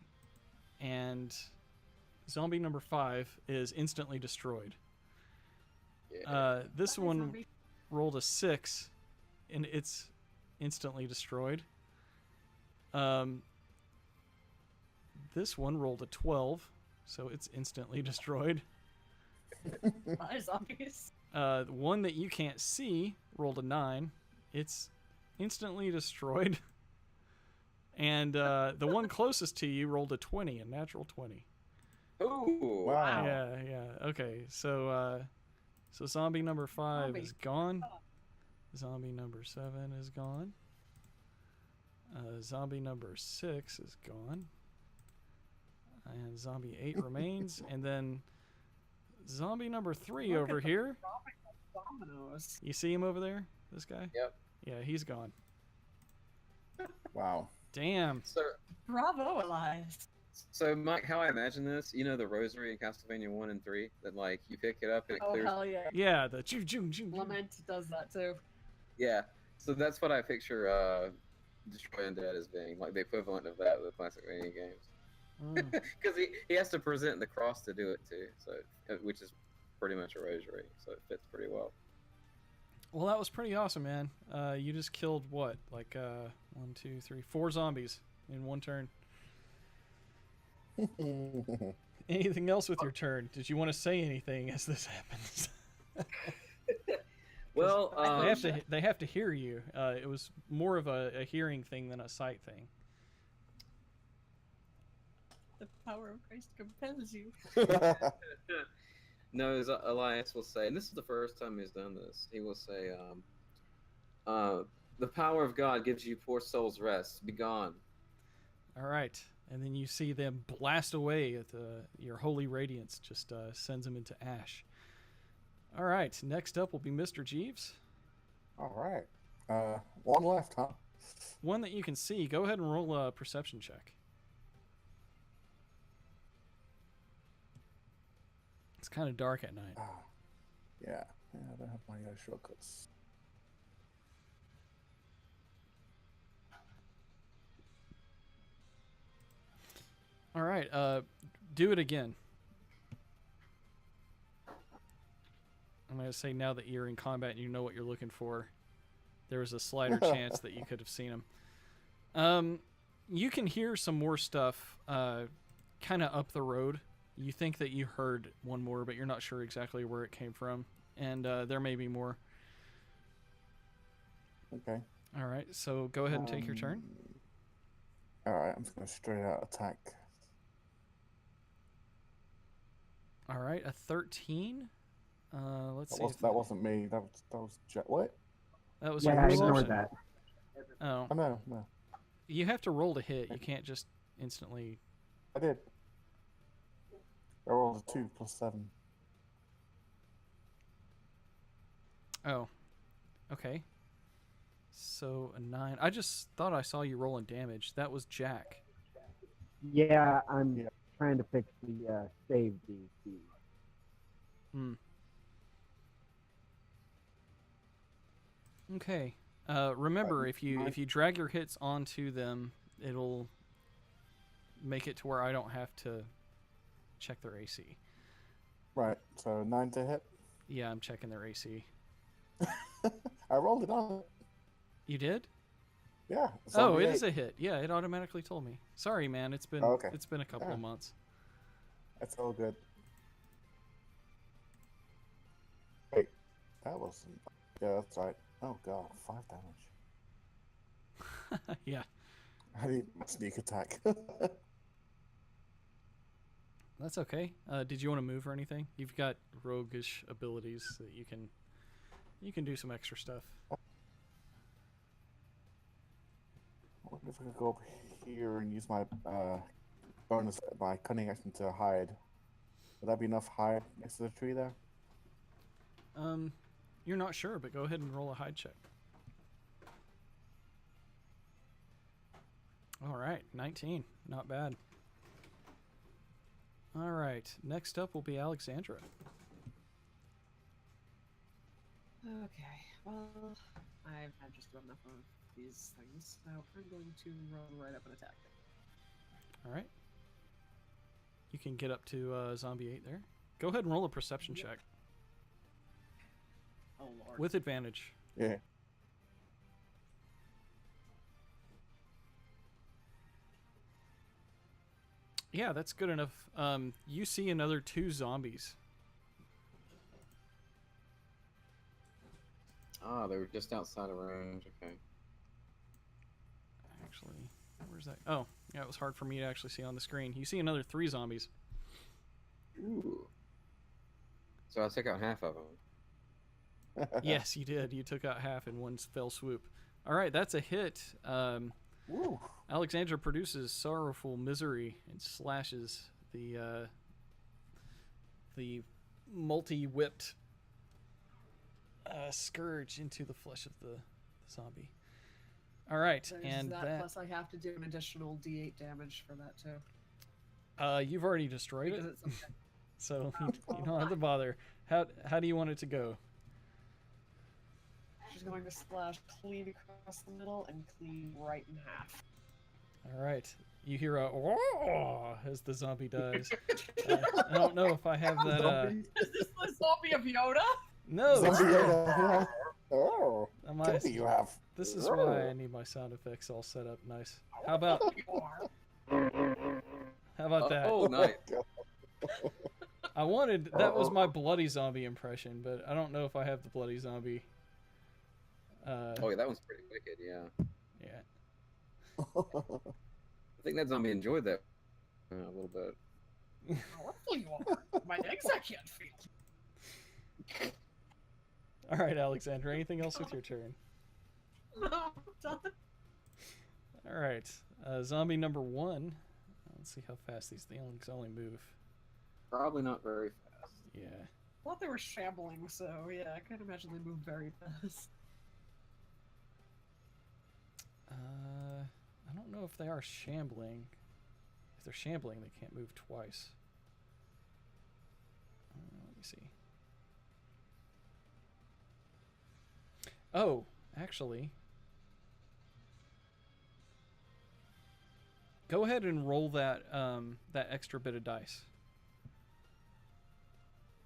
and zombie number 5 is instantly destroyed. Yeah. This one rolled a 6, and it's instantly destroyed. This one rolled a 12, so it's instantly destroyed. Bye, zombies. One that you can't see rolled a 9. It's instantly destroyed. And the one closest to you rolled a 20, a natural 20. Oh, Wow. Yeah. Okay, so zombie number 5 is gone. Zombie number 7 is gone. Zombie number 6 is gone. And zombie 8 remains. And then zombie number 3 Look over at the here. Dominoes. You see him over there? This guy? Yep. Yeah, he's gone. Wow. Damn. Bravo, Elias. So, Mike, how I imagine this, you know the rosary in Castlevania 1 and 3? That, like, you pick it up and it Oh, clears... hell yeah. Yeah, the choo choo choo. Lament does that too. Yeah. So that's what I picture Destroy Undead as being, like the equivalent of that with the classic Castlevania games. Mm. Because he has to present the cross to do it, too, so which is pretty much a rosary, so it fits pretty well. Well, that was pretty awesome, man. You just killed what? Like 1, 2, 3, 4 zombies in one turn. Anything else with your turn? Did you want to say anything as this happens? Well, they have to hear you. It was more of a hearing thing than a sight thing. The power of Christ compels you. no, as Elias will say, and this is the first time he's done this, he will say, the power of God gives you poor souls rest. Be gone. All right. And then you see them blast away at your holy radiance, just sends them into ash. All right. Next up will be Mr. Jeeves. All right. One left, huh? One that you can see. Go ahead and roll a perception check. It's kind of dark at night. Yeah. I don't have my shortcuts. All right. Do it again. I'm going to say now that you're in combat and you know what you're looking for, there was a slighter chance that you could have seen him. You can hear some more stuff kind of up the road. You think that you heard one more, but you're not sure exactly where it came from. And there may be more. Okay. All right, so go ahead and take your turn. All right, I'm just going to straight out attack. All right, a 13. Let's see. That wasn't me. That was what? That was Yeah, your I ignored perception. that. Oh, Oh, no. you have to roll to hit. You can't just instantly. I did. I rolled a 2 plus 7. Oh, okay. So a 9. I just thought I saw you rolling damage. That was Jack. Yeah, I'm trying to fix the save DC. Hmm. Okay. Remember, if you drag your hits onto them, it'll make it to where I don't have to check their AC. Right, so 9 to hit. Yeah, I'm checking their AC. I rolled it on. You did? Yeah. Oh, it zombie is eight. a hit. Yeah, it automatically told me. Sorry, man. It's been Oh, okay. it's been a couple Yeah. of months. That's all good. Wait, that was. Yeah, that's right. Oh god, 5 damage. Yeah, I need my sneak attack. that's okay. Did you want to move or anything? You've got roguish abilities that you can do some extra stuff. I wonder if I could go up here and use my bonus, my cunning action to hide. Would that be enough hide next to the tree there? You're not sure, but go ahead and roll a hide check. All right, 19. Not bad. All right, next up will be Alexandra. Okay, well, I've had just about enough of these things, so I'm going to run right up and attack it. All right. You can get up to Zombie 8 there. Go ahead and roll a perception check Oh lord. with advantage. Yeah. Yeah, that's good enough. You see another 2 zombies. Ah, they were just outside of range. Okay. Actually, where's that? Oh, yeah, it was hard for me to actually see on the screen. You see another 3 zombies. Ooh. So I took out half of them. Yes, you did. You took out half in one fell swoop. All right, that's a hit. Woo. Alexandra produces sorrowful misery and slashes the multi-whipped scourge into the flesh of the zombie. All right, There's and that, plus I have to do an additional D8 damage for that too. you've already destroyed Because it, it's okay. so you don't have to bother. How do you want it to go? She's going to slash clean across the middle and clean right in half. All right, you hear a "oh" as the zombie dies. I don't know if I have that. Zombie. Is this the zombie of Yoda? No, it's Zombie not. Yoda. Oh, Am I- what do you have? This is why I need my sound effects all set up nice. How about that? Oh, nice. I wanted that was my bloody zombie impression, but I don't know if I have the bloody zombie. Oh, yeah, that one's pretty wicked. Yeah. Yeah. I think that zombie enjoyed that a little bit. Powerful you are. My legs I can't feel. All right, Alexandra. Anything else with your turn? No, done. All right, zombie number 1. Let's see how fast these things only move. Probably not very fast. Yeah. I thought they were shambling, so yeah, I can't imagine they move very fast. I don't know if they are shambling. If they're shambling, they can't move twice. Let me see. Oh, actually. Go ahead and roll that that extra bit of dice.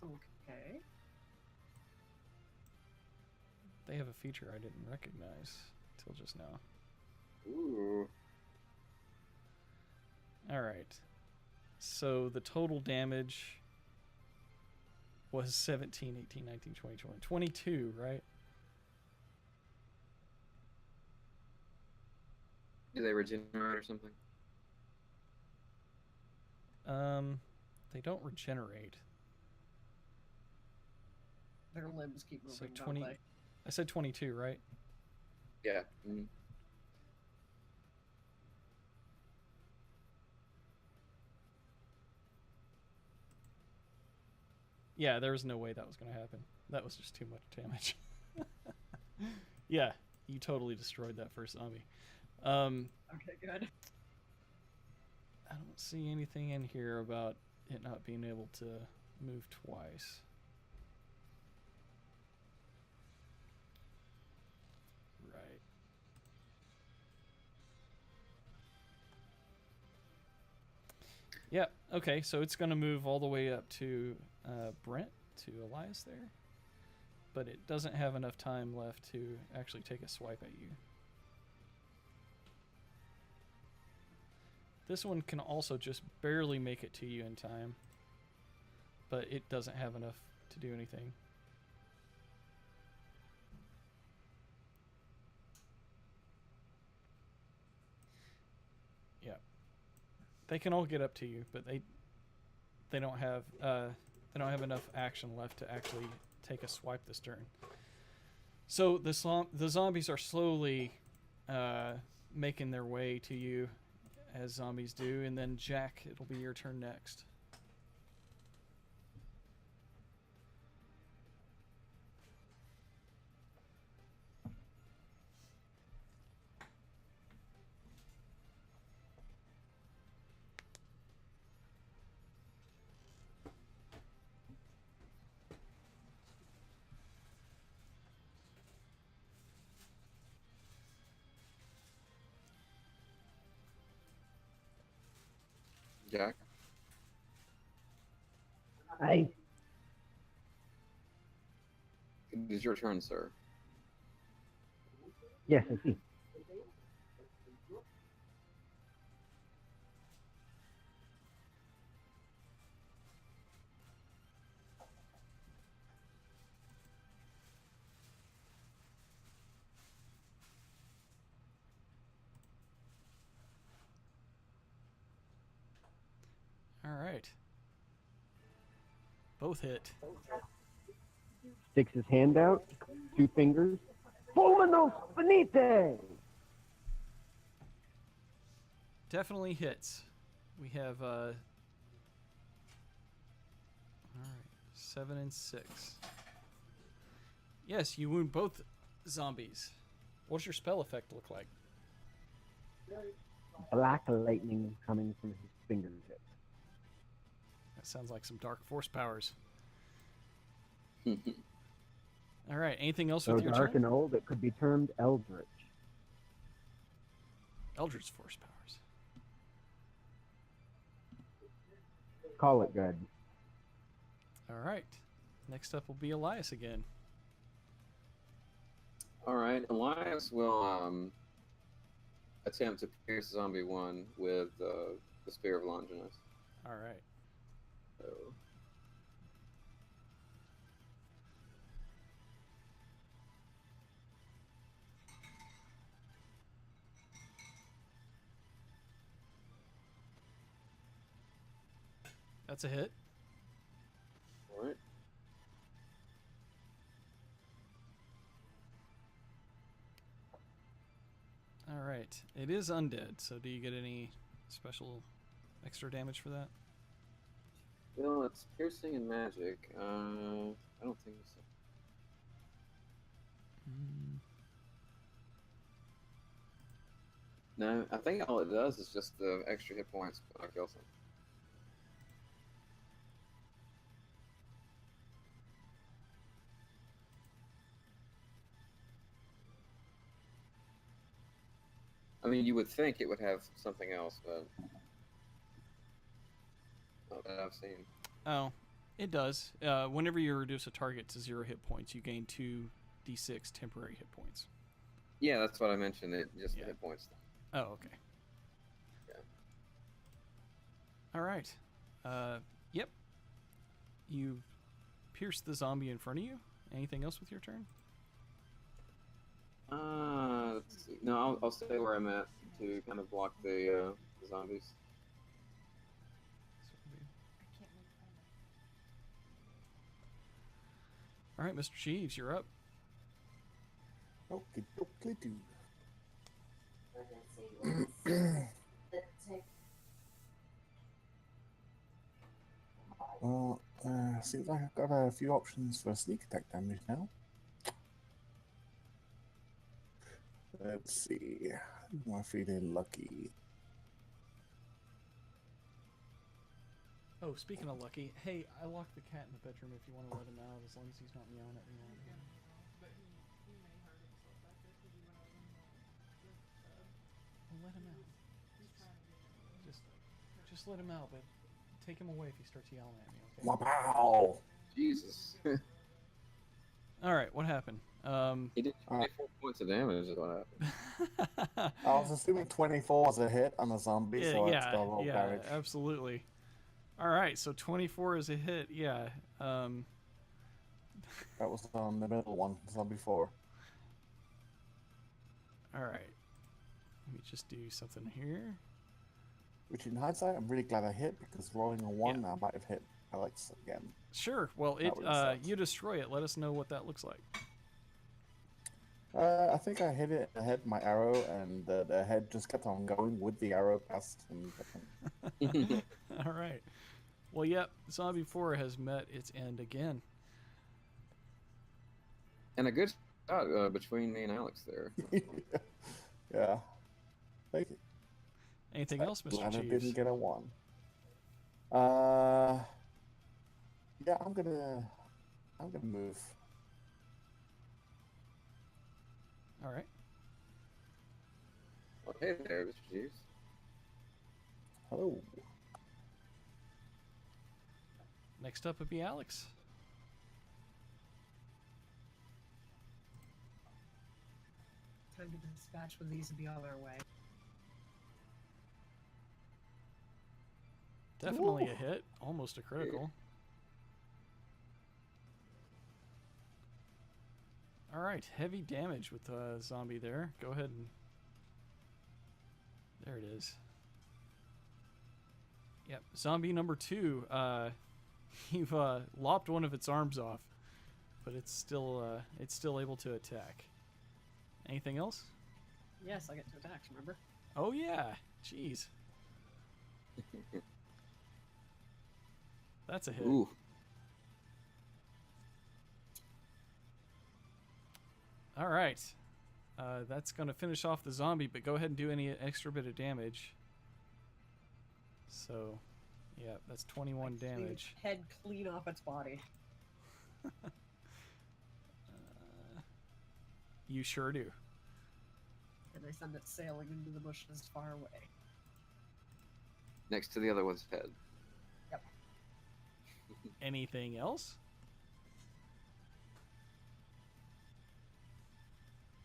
Okay. They have a feature I didn't recognize till just now. Ooh. All right. So the total damage was 17, 18, 19, 20, 21, 22, right? Do they regenerate or something? They don't regenerate. Their limbs keep moving, So don't 20 they? I said 22, right? Yeah. Mm. Yeah, there was no way that was going to happen. That was just too much damage. Yeah, you totally destroyed that first zombie. Okay, good. I don't see anything in here about it not being able to move twice. Right. Yeah, okay, so it's going to move all the way up to Brent, to Elias there. but it doesn't have enough time left to actually take a swipe at you. This one can also just barely make it to you in time, but it doesn't have enough to do anything. Yeah, they can all get up to you, but they don't have enough action left to actually take a swipe this turn. So the zombies are slowly making their way to you, as zombies do, and then Jack, it'll be your turn next. Jack? I It is your turn, sir. yes, I see. All right. Both hit. Sticks his hand out, 2 fingers. Fulminos finite! Definitely hits. We have all right, 7 and 6. Yes, you wound both zombies. What's your spell effect look like? Black lightning coming from his fingertips. That sounds like some dark force powers. All right. Anything else So with your dark turn? and old, it could be termed eldritch. Eldritch force powers. Call it good. All right. Next up will be Elias again. All right, Elias will attempt to pierce zombie 1 with the spear of Longinus. All right. So, That's a hit. all right. All right. It is undead, so do you get any special extra damage for that? Well, it's piercing and magic. I don't think so. No, I think all it does is just the extra hit points when I kill something. I mean, you would think it would have something else, but not that I've seen. Oh, it does. Whenever you reduce a target to 0 hit points, you gain 2d6 temporary hit points. Yeah, that's what I mentioned. It just Yeah. the hit points. Oh, okay. Yeah. All right. Yep. You pierce the zombie in front of you. Anything else with your turn? Let's see. No, I'll stay where I'm at to kind of block the zombies. All right, Mr. Jeeves, you're up. Okay, okay, dude. Well, seems like I've got a few options for sneak attack damage now. Let's see. Am I feeling lucky? Oh, speaking of lucky, hey, I locked the cat in the bedroom if you want to let him out, as long as he's not meowing at me. Well, let him out. Just let him out, but take him away if he starts yelling at me, okay? Wow! Jesus. All right, what happened? He did 24 points of damage. Is what happened. I was assuming 24 is a hit on a zombie, so it's yeah, got a roll yeah, damage. absolutely. All right, so 24 is a hit. Yeah. That was on the middle one, zombie 4. All right. Let me just do something here. Which in hindsight, I'm really glad I hit, because rolling a 1, I might have hit Alex again. Sure. Well, That would've sucked. you destroy it. Let us know what that looks like. I think I hit it ahead my arrow, and the head just kept on going with the arrow past. And All right. Well, yep. Zombie 4 has met its end again. And a good shot between me and Alex there. yeah. Thank you. Anything else, Mr. Glad I Jeeves? didn't get a 1. Yeah, I'm gonna move. All right. Well, hey there, Mr. Jeeves. Hello. Next up would be Alex. Time to dispatch with these and be on our way. Definitely a Ooh. hit. Almost a critical. All right. Heavy damage with the zombie there. Go ahead and... There it is. Yep. Zombie number 2. You've lopped one of its arms off, but it's still able to attack. Anything else? Yes, I get to attack, remember? Oh yeah. Jeez. That's a hit. Ooh. All right. That's going to finish off the zombie, but go ahead and do any extra bit of damage. So, yeah, that's 21 damage. Head clean off its body. You sure do. And I send it sailing into the bushes far away. Next to the other one's head. Yep. Anything else?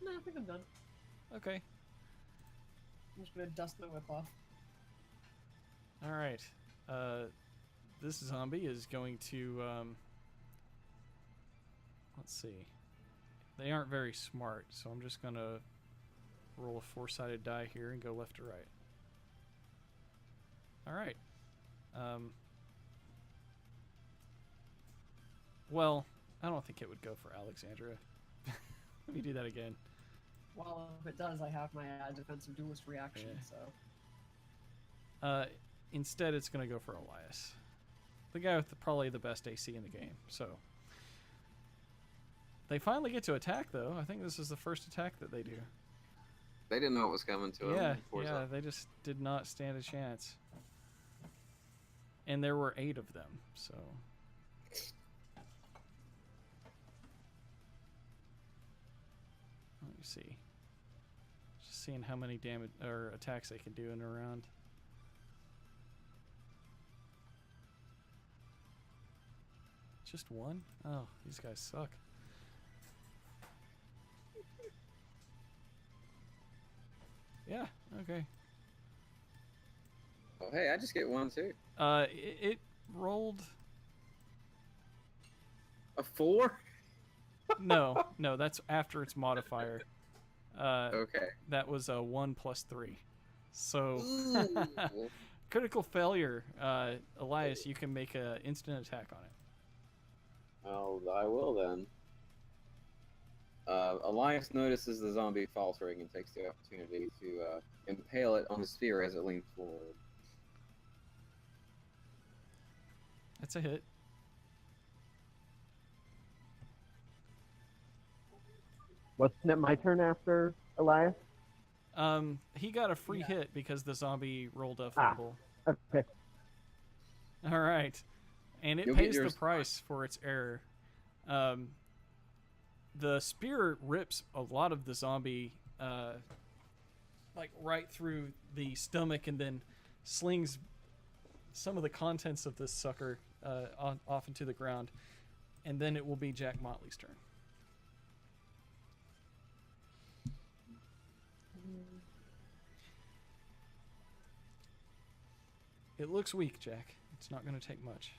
No, I think I'm done. Okay. I'm just gonna dust my whip off. All right. This zombie is going to... let's see. They aren't very smart, so I'm just going to roll a 4-sided die here and go left to right. All right. Well, I don't think it would go for Alexandra. Let me do that again. Well, if it does, I have my defensive duelist reaction, Yeah. so... Instead, it's going to go for Elias. The guy with probably the best AC in the game, so... They finally get to attack, though. I think this is the first attack that they do. They didn't know what was coming to them. Yeah, before yeah, they just did not stand a chance. And there were 8 of them, so... Let me see. Just seeing how many damage or attacks they can do in a round. Just one? Oh, these guys suck. Yeah, okay. Oh, hey, I just get 1 too. It rolled... A 4? No, that's after its modifier. Okay. That was a 1 + 3. So, Ooh. critical failure. Elias, you can make an instant attack on it. Oh, I will then. Elias notices the zombie faltering and takes the opportunity to impale it on the sphere as it leans forward. That's a hit. Wasn't it my turn after Elias? He got a free hit because the zombie rolled a fumble. Okay. All right, and it You'll get pays the yours. price for its error. The spear rips a lot of the zombie, like right through the stomach, and then slings some of the contents of this sucker off into the ground, and then it will be Jack Motley's turn. It looks weak, Jack. It's not going to take much.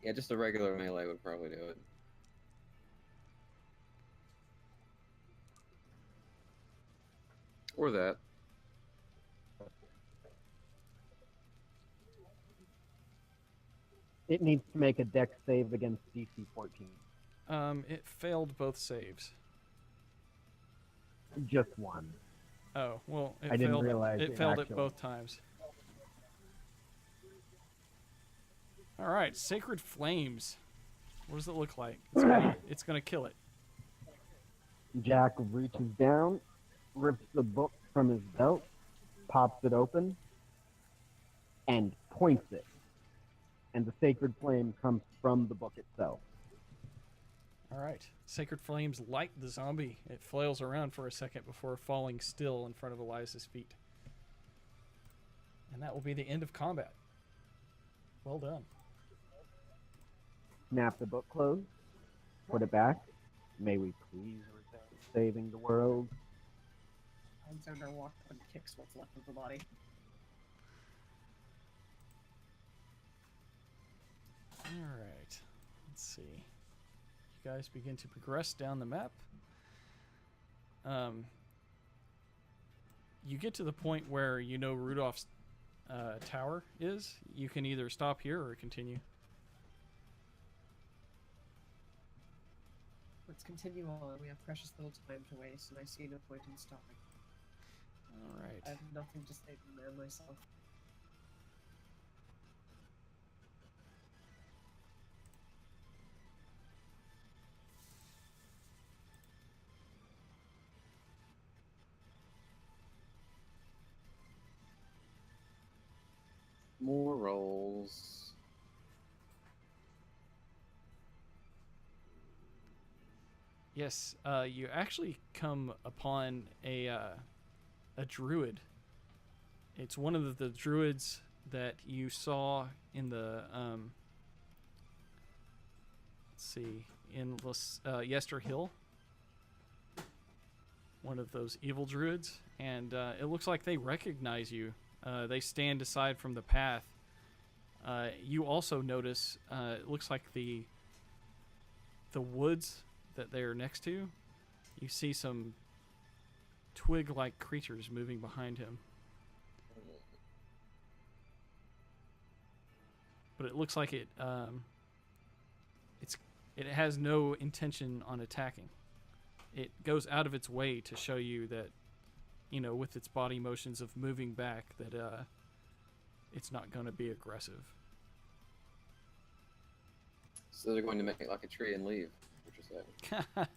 Yeah, just a regular melee would probably do it. Or that. It needs to make a dex save against DC 14. It failed both saves. Just one. Oh, well, I didn't realize it it failed it actually- both times. All right, Sacred Flames. What does it look like? It's gonna kill it. Jack reaches down, rips the book from his belt, pops it open, and points it. And the sacred flame comes from the book itself. All right, Sacred Flames light the zombie. It flails around for a second before falling still in front of Elias's feet. And that will be the end of combat. Well done. Snap the book closed, put it back. May we please return to saving the world. Alexander walks up and kicks what's left of the body. All right, let's see. You guys begin to progress down the map. You get to the point where you know Rudolph's tower is. You can either stop here or continue. Let's continue on. We have precious little time to waste, and I see no point in stopping. All I right. have nothing to save the man myself. More rolls. Yes, you actually come upon a druid. It's one of the druids that you saw in the let's see, in Yester Hill. One of those evil druids, and it looks like they recognize you. They stand aside from the path. You also notice it looks like the woods that they're next to, you see some twig-like creatures moving behind him. But it looks like it has no intention on attacking. It goes out of its way to show you that, you know, with its body motions of moving back, that it's not going to be aggressive. So they're going to make it like a tree and leave, what you're saying.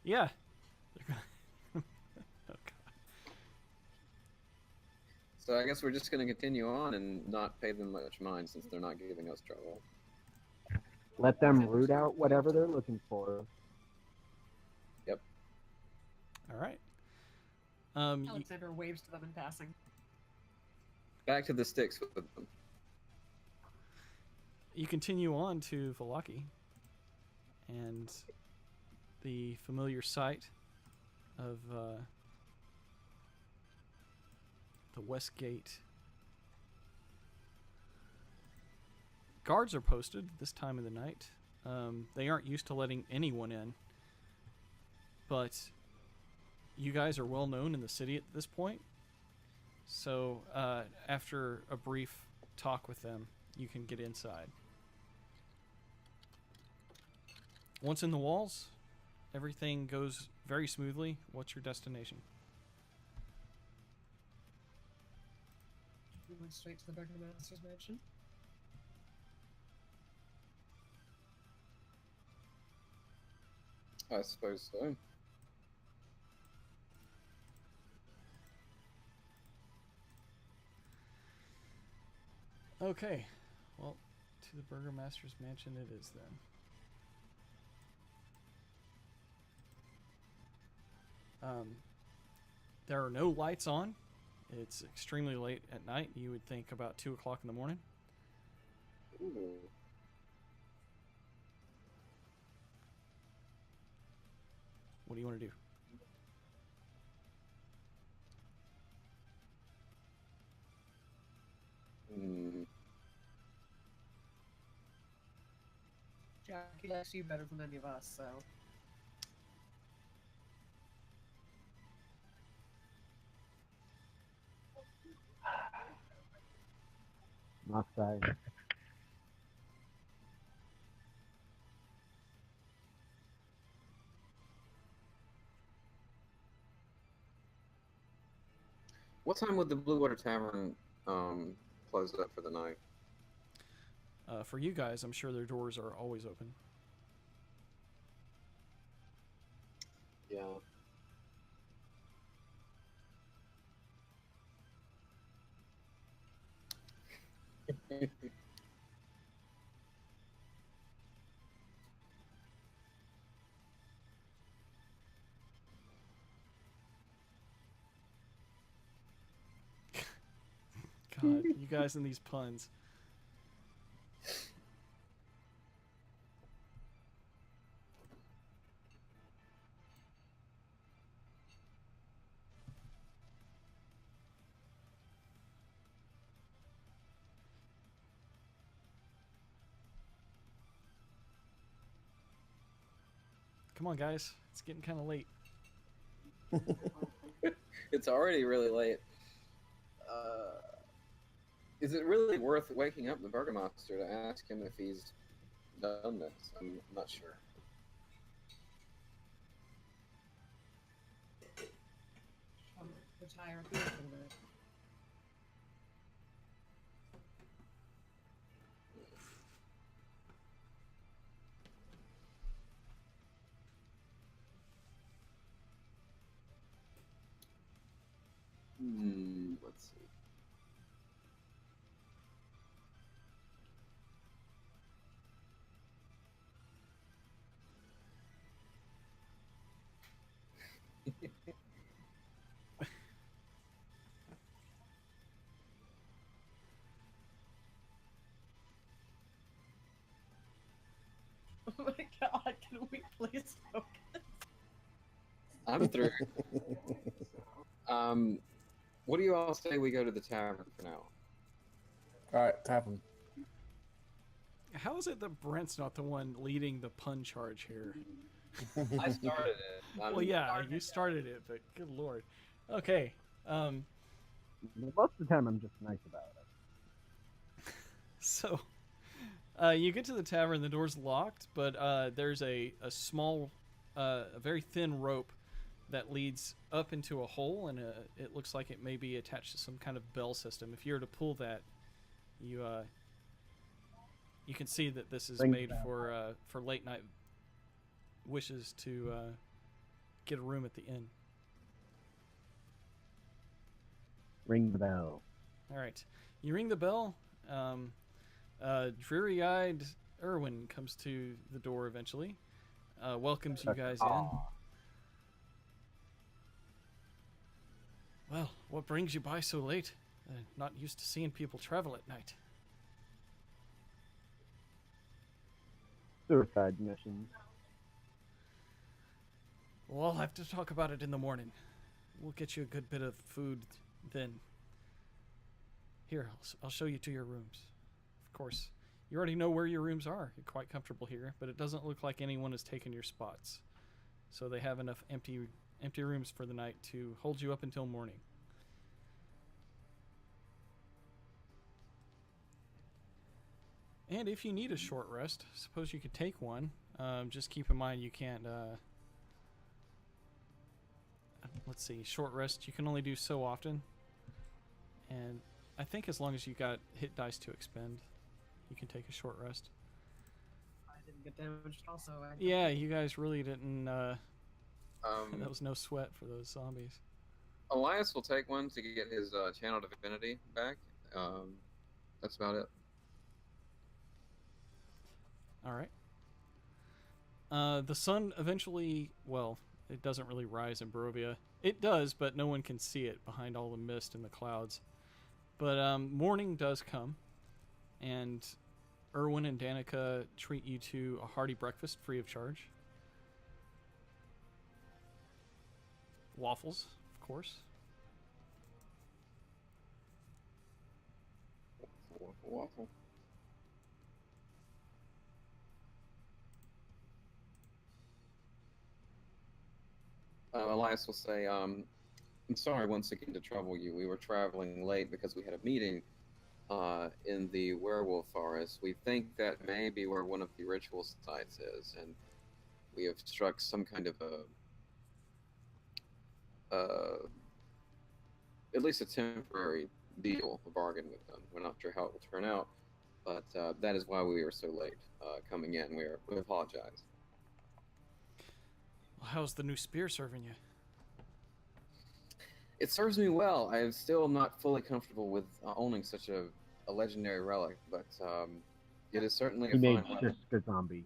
Yeah. They're gonna oh, God. So I guess we're just going to continue on and not pay them much mind since they're not giving us trouble. Let them root out whatever they're looking for. Yep. All right. Alexander waves to them in passing. Back to the sticks with them. You continue on to Valaki, and the familiar sight of the West Gate. Guards are posted this time of the night. They aren't used to letting anyone in, but you guys are well known in the city at this point. So after a brief talk with them, you can get inside. Once in the walls, everything goes very smoothly. What's your destination? We went straight to the Burgermaster's mansion. I suppose so. Okay. Well, to the Burgermaster's mansion it is then. There are no lights on. It's extremely late at night. You would think about 2 o'clock in the morning. Ooh. What do you want to do? Hmm. Jackie likes you better than any of us, so. Not say. What time would the Blue Water Tavern close up for the night? For you guys, I'm sure their doors are always open. Yeah. God, you guys and these puns. Come on, guys. It's getting kind of late. It's already really late. Is it really worth waking up the Burgomaster to ask him if he's done this? I'm not sure. Retire a little bit. Let's see. Oh my god, can we please focus? I'm through. What do you all say we go to the tavern for now? Alright, tavern. How is it that Brent's not the one leading the pun charge here? I started it. Well, yeah, you started it, but good lord. Okay. Most of the time, I'm just nice about it. So, you get to the tavern. The door's locked, but there's a small, a very thin rope that leads up into a hole, and it looks like it may be attached to some kind of bell system. If you were to pull that, you can see that this is Ring made bell. for late night wishes to get a room at the inn. Ring the bell. All right, you ring the bell. Dreary-eyed Erwin comes to the door eventually, welcomes you guys in. Well, what brings you by so late? Not used to seeing people travel at night. Suicide missions. Well, I'll have to talk about it in the morning. We'll get you a good bit of food then. Here, I'll show you to your rooms. Of course, you already know where your rooms are. You're quite comfortable here, but it doesn't look like anyone has taken your spots. So they have enough empty rooms for the night to hold you up until morning. And if you need a short rest, suppose you could take one. Just keep in mind you can't... let's see, short rest you can only do so often. And I think as long as you got hit dice to expend, you can take a short rest. I didn't get damaged also. Yeah, you guys really didn't... that was no sweat for those zombies. Elias will take one to get his channel divinity back. That's about it. All right. The sun eventually, well, it doesn't really rise in Barovia. It does, but no one can see it behind all the mist and the clouds. But morning does come, and Erwin and Danica treat you to a hearty breakfast free of charge. Waffles, of course. Waffle. Elias will say, I'm sorry once again to trouble you. We were traveling late because we had a meeting in the werewolf forest. We think that may be where one of the ritual sites is, and we have struck some kind of at least a temporary deal, a bargain with them. We're not sure how it will turn out, but that is why we were so late coming in. We apologize. Well, how's the new spear serving you? It serves me well. I am still not fully comfortable with owning such a legendary relic, but it is certainly He a made fine weapon. just a zombie.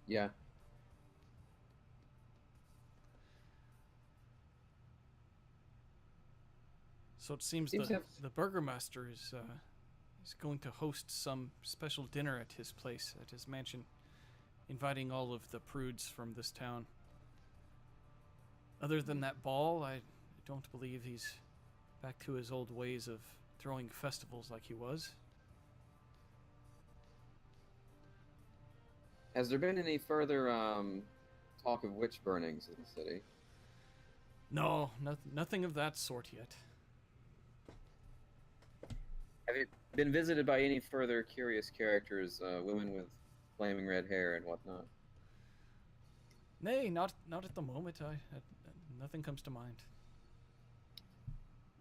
Yeah. So it seems Seems to have- the Burgermaster is going to host some special dinner at his place, at his mansion, inviting all of the prudes from this town. Other than that ball, I don't believe he's back to his old ways of throwing festivals like he was. Has there been any further talk of witch burnings in the city? No, nothing of that sort yet. Have you been visited by any further curious characters, women with flaming red hair and whatnot? Nay, not at the moment. Nothing comes to mind.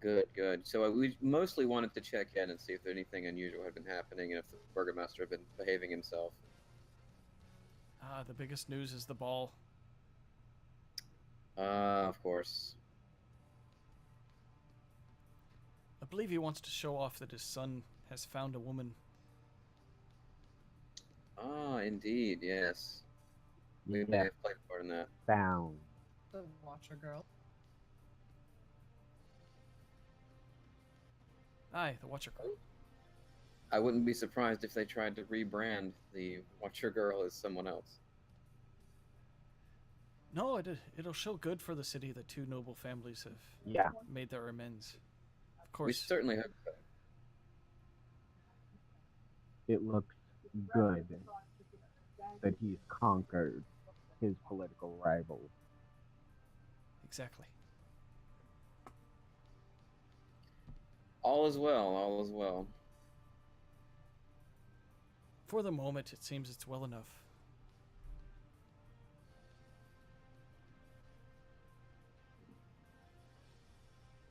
Good, good. So we mostly wanted to check in and see if anything unusual had been happening and if the Burgomaster had been behaving himself. The biggest news is the ball. Of course. I believe he wants to show off that his son has found a woman. Ah, indeed, yes. We may Yeah, have played a part in that. found. The Watcher girl. Aye, the Watcher girl. I wouldn't be surprised if they tried to rebrand the Watcher Girl as someone else. No, it'll show good for the city that two noble families have Yeah, made their amends. Of We course. certainly hope so. it looks good that he's conquered his political rival. Exactly. All is well, all is well. For the moment, it seems it's well enough.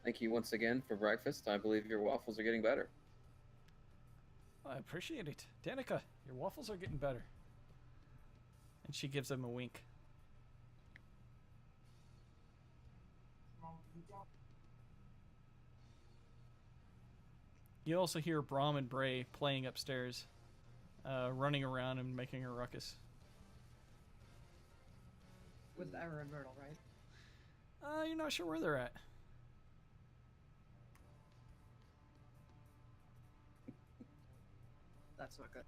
Thank you once again for breakfast. I believe your waffles are getting better. I appreciate it. Danica, your waffles are getting better. And she gives him a wink. You also hear Brahm and Bray playing upstairs, running around and making a ruckus. With Era and Myrtle, right? You're not sure where they're at. That's not good.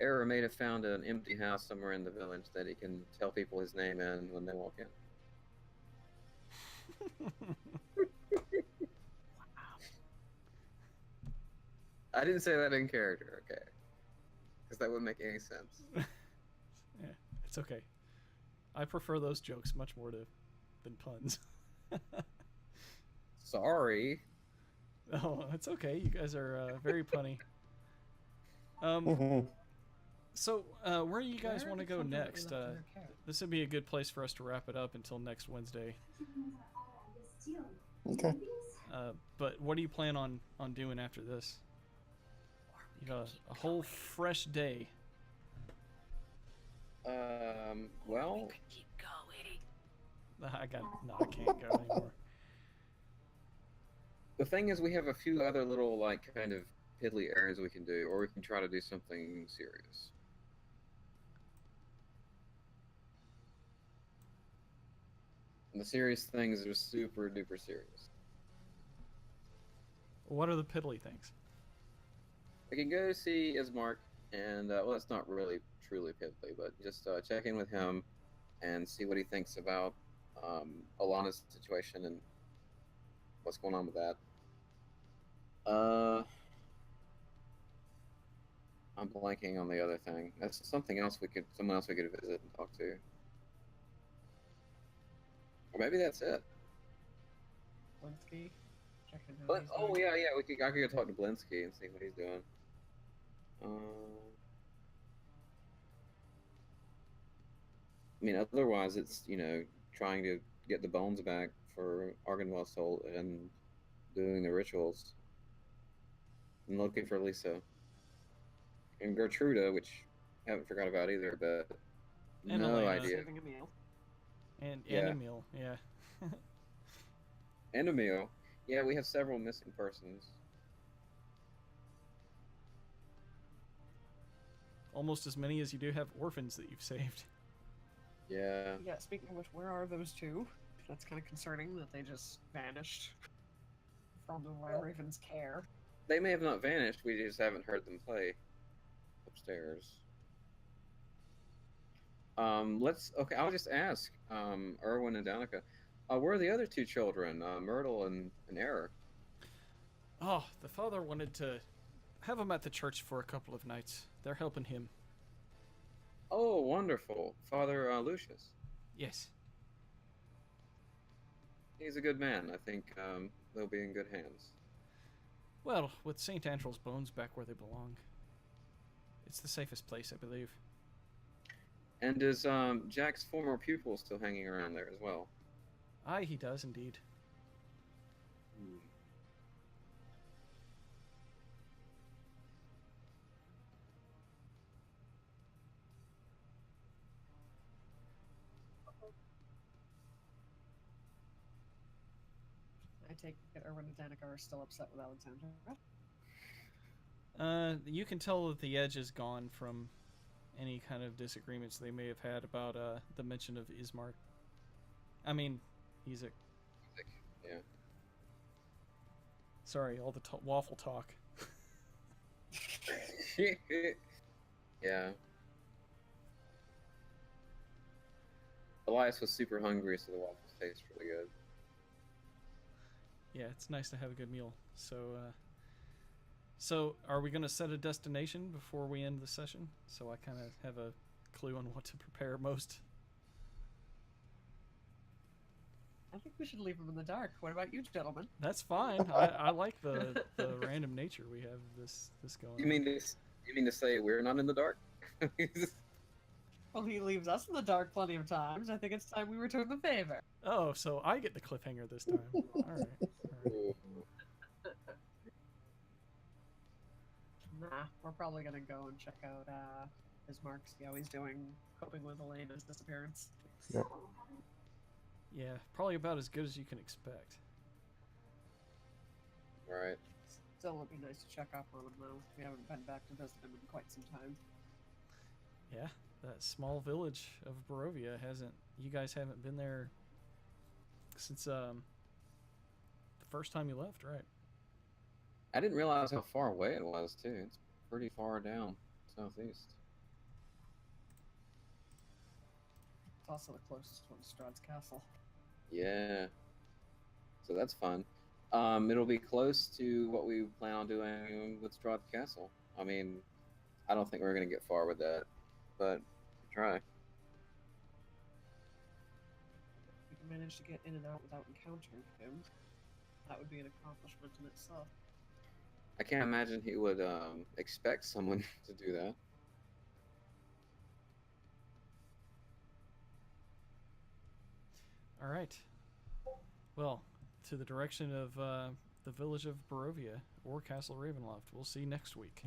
Error may have found an empty house somewhere in the village that he can tell people his name in when they walk in. I didn't say that in character, okay? Because that wouldn't make any sense. Yeah, it's okay. I prefer those jokes much more than puns. Sorry. Oh, it's okay. You guys are very punny. So, where do you guys want to go next? This would be a good place for us to wrap it up until next Wednesday. Okay. But what do you plan on doing after this? You got a whole fresh day. Well, Keep going. I can't go anymore. the thing is we have a few other little, like, kind of piddly areas we can do, or we can try to do something serious. And the serious things are super duper serious. What are the piddly things? We can go see Ismark, and well, that's not really truly piddly, but just check in with him and see what he thinks about Alana's situation and what's going on with that. I'm blanking on the other thing. That's something else someone else we could visit and talk to. Or maybe that's it. Blinsky. Checking how he's Oh doing. yeah, I could go talk to Blinsky and see what he's doing. I mean, otherwise it's trying to get the bones back for Argynwell's soul and doing the rituals and looking for Lisa and Gertruda, which I haven't forgot about either, but And no Elena. idea. Saving a meal. And Yeah. Emil, yeah. And Emil. Yeah, we have several missing persons. Almost as many as you do have orphans that you've saved. Yeah. Yeah, speaking of which, where are those two? That's kind of concerning that they just vanished from the Raven's care. They may have not vanished, we just haven't heard them play upstairs. Okay, I'll just ask Erwin and Danica. Where are the other two children, Myrtle and Eric? Oh, the father wanted to have them at the church for a couple of nights. They're helping him. Oh, wonderful. Father Lucius. Yes. He's a good man. I think they'll be in good hands. Well, with St. Andrew's bones back where they belong, it's the safest place, I believe. And is Jack's former pupil still hanging around there as well? Aye, he does indeed. I take it Erwin and Danica are still upset with Alexandra. You can tell that the edge is gone from any kind of disagreements they may have had about the mention of Ismark. I mean, Isaac. Yeah. Sorry, all the waffle talk. Yeah. Elias was super hungry, so the waffles taste really good. Yeah, it's nice to have a good meal. So are we going to set a destination before we end the session? So I kind of have a clue on what to prepare most. I think we should leave them in the dark. What about you, gentlemen? That's fine. I like the random nature we have this going. You mean to say we're not in the dark? Well, he leaves us in the dark plenty of times. I think it's time we return the favor. Oh, so I get the cliffhanger this time. All right. Nah, we're probably gonna go and check out Ismark, see how he's doing, coping with Elena's disappearance. Yep. Yeah, probably about as good as you can expect. Right. Still would be nice to check up on him though. We haven't been back to visit him in quite some time. Yeah, that small village of Barovia you guys haven't been there since the first time you left, right? I didn't realize how far away it was too. It's pretty far down southeast. It's also the closest one to Strahd's castle. Yeah. So that's fun. It'll be close to what we plan on doing with Strahd's Castle. I mean, I don't think we're gonna get far with that, but try. If we can manage to get in and out without encountering him, that would be an accomplishment in itself. I can't imagine he would expect someone to do that. All right. Well, to the direction of the village of Barovia or Castle Ravenloft. We'll see you next week.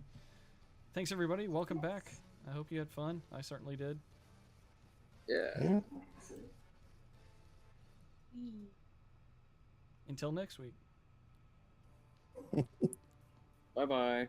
Thanks, everybody. Welcome back. I hope you had fun. I certainly did. Yeah. Until next week. Bye bye.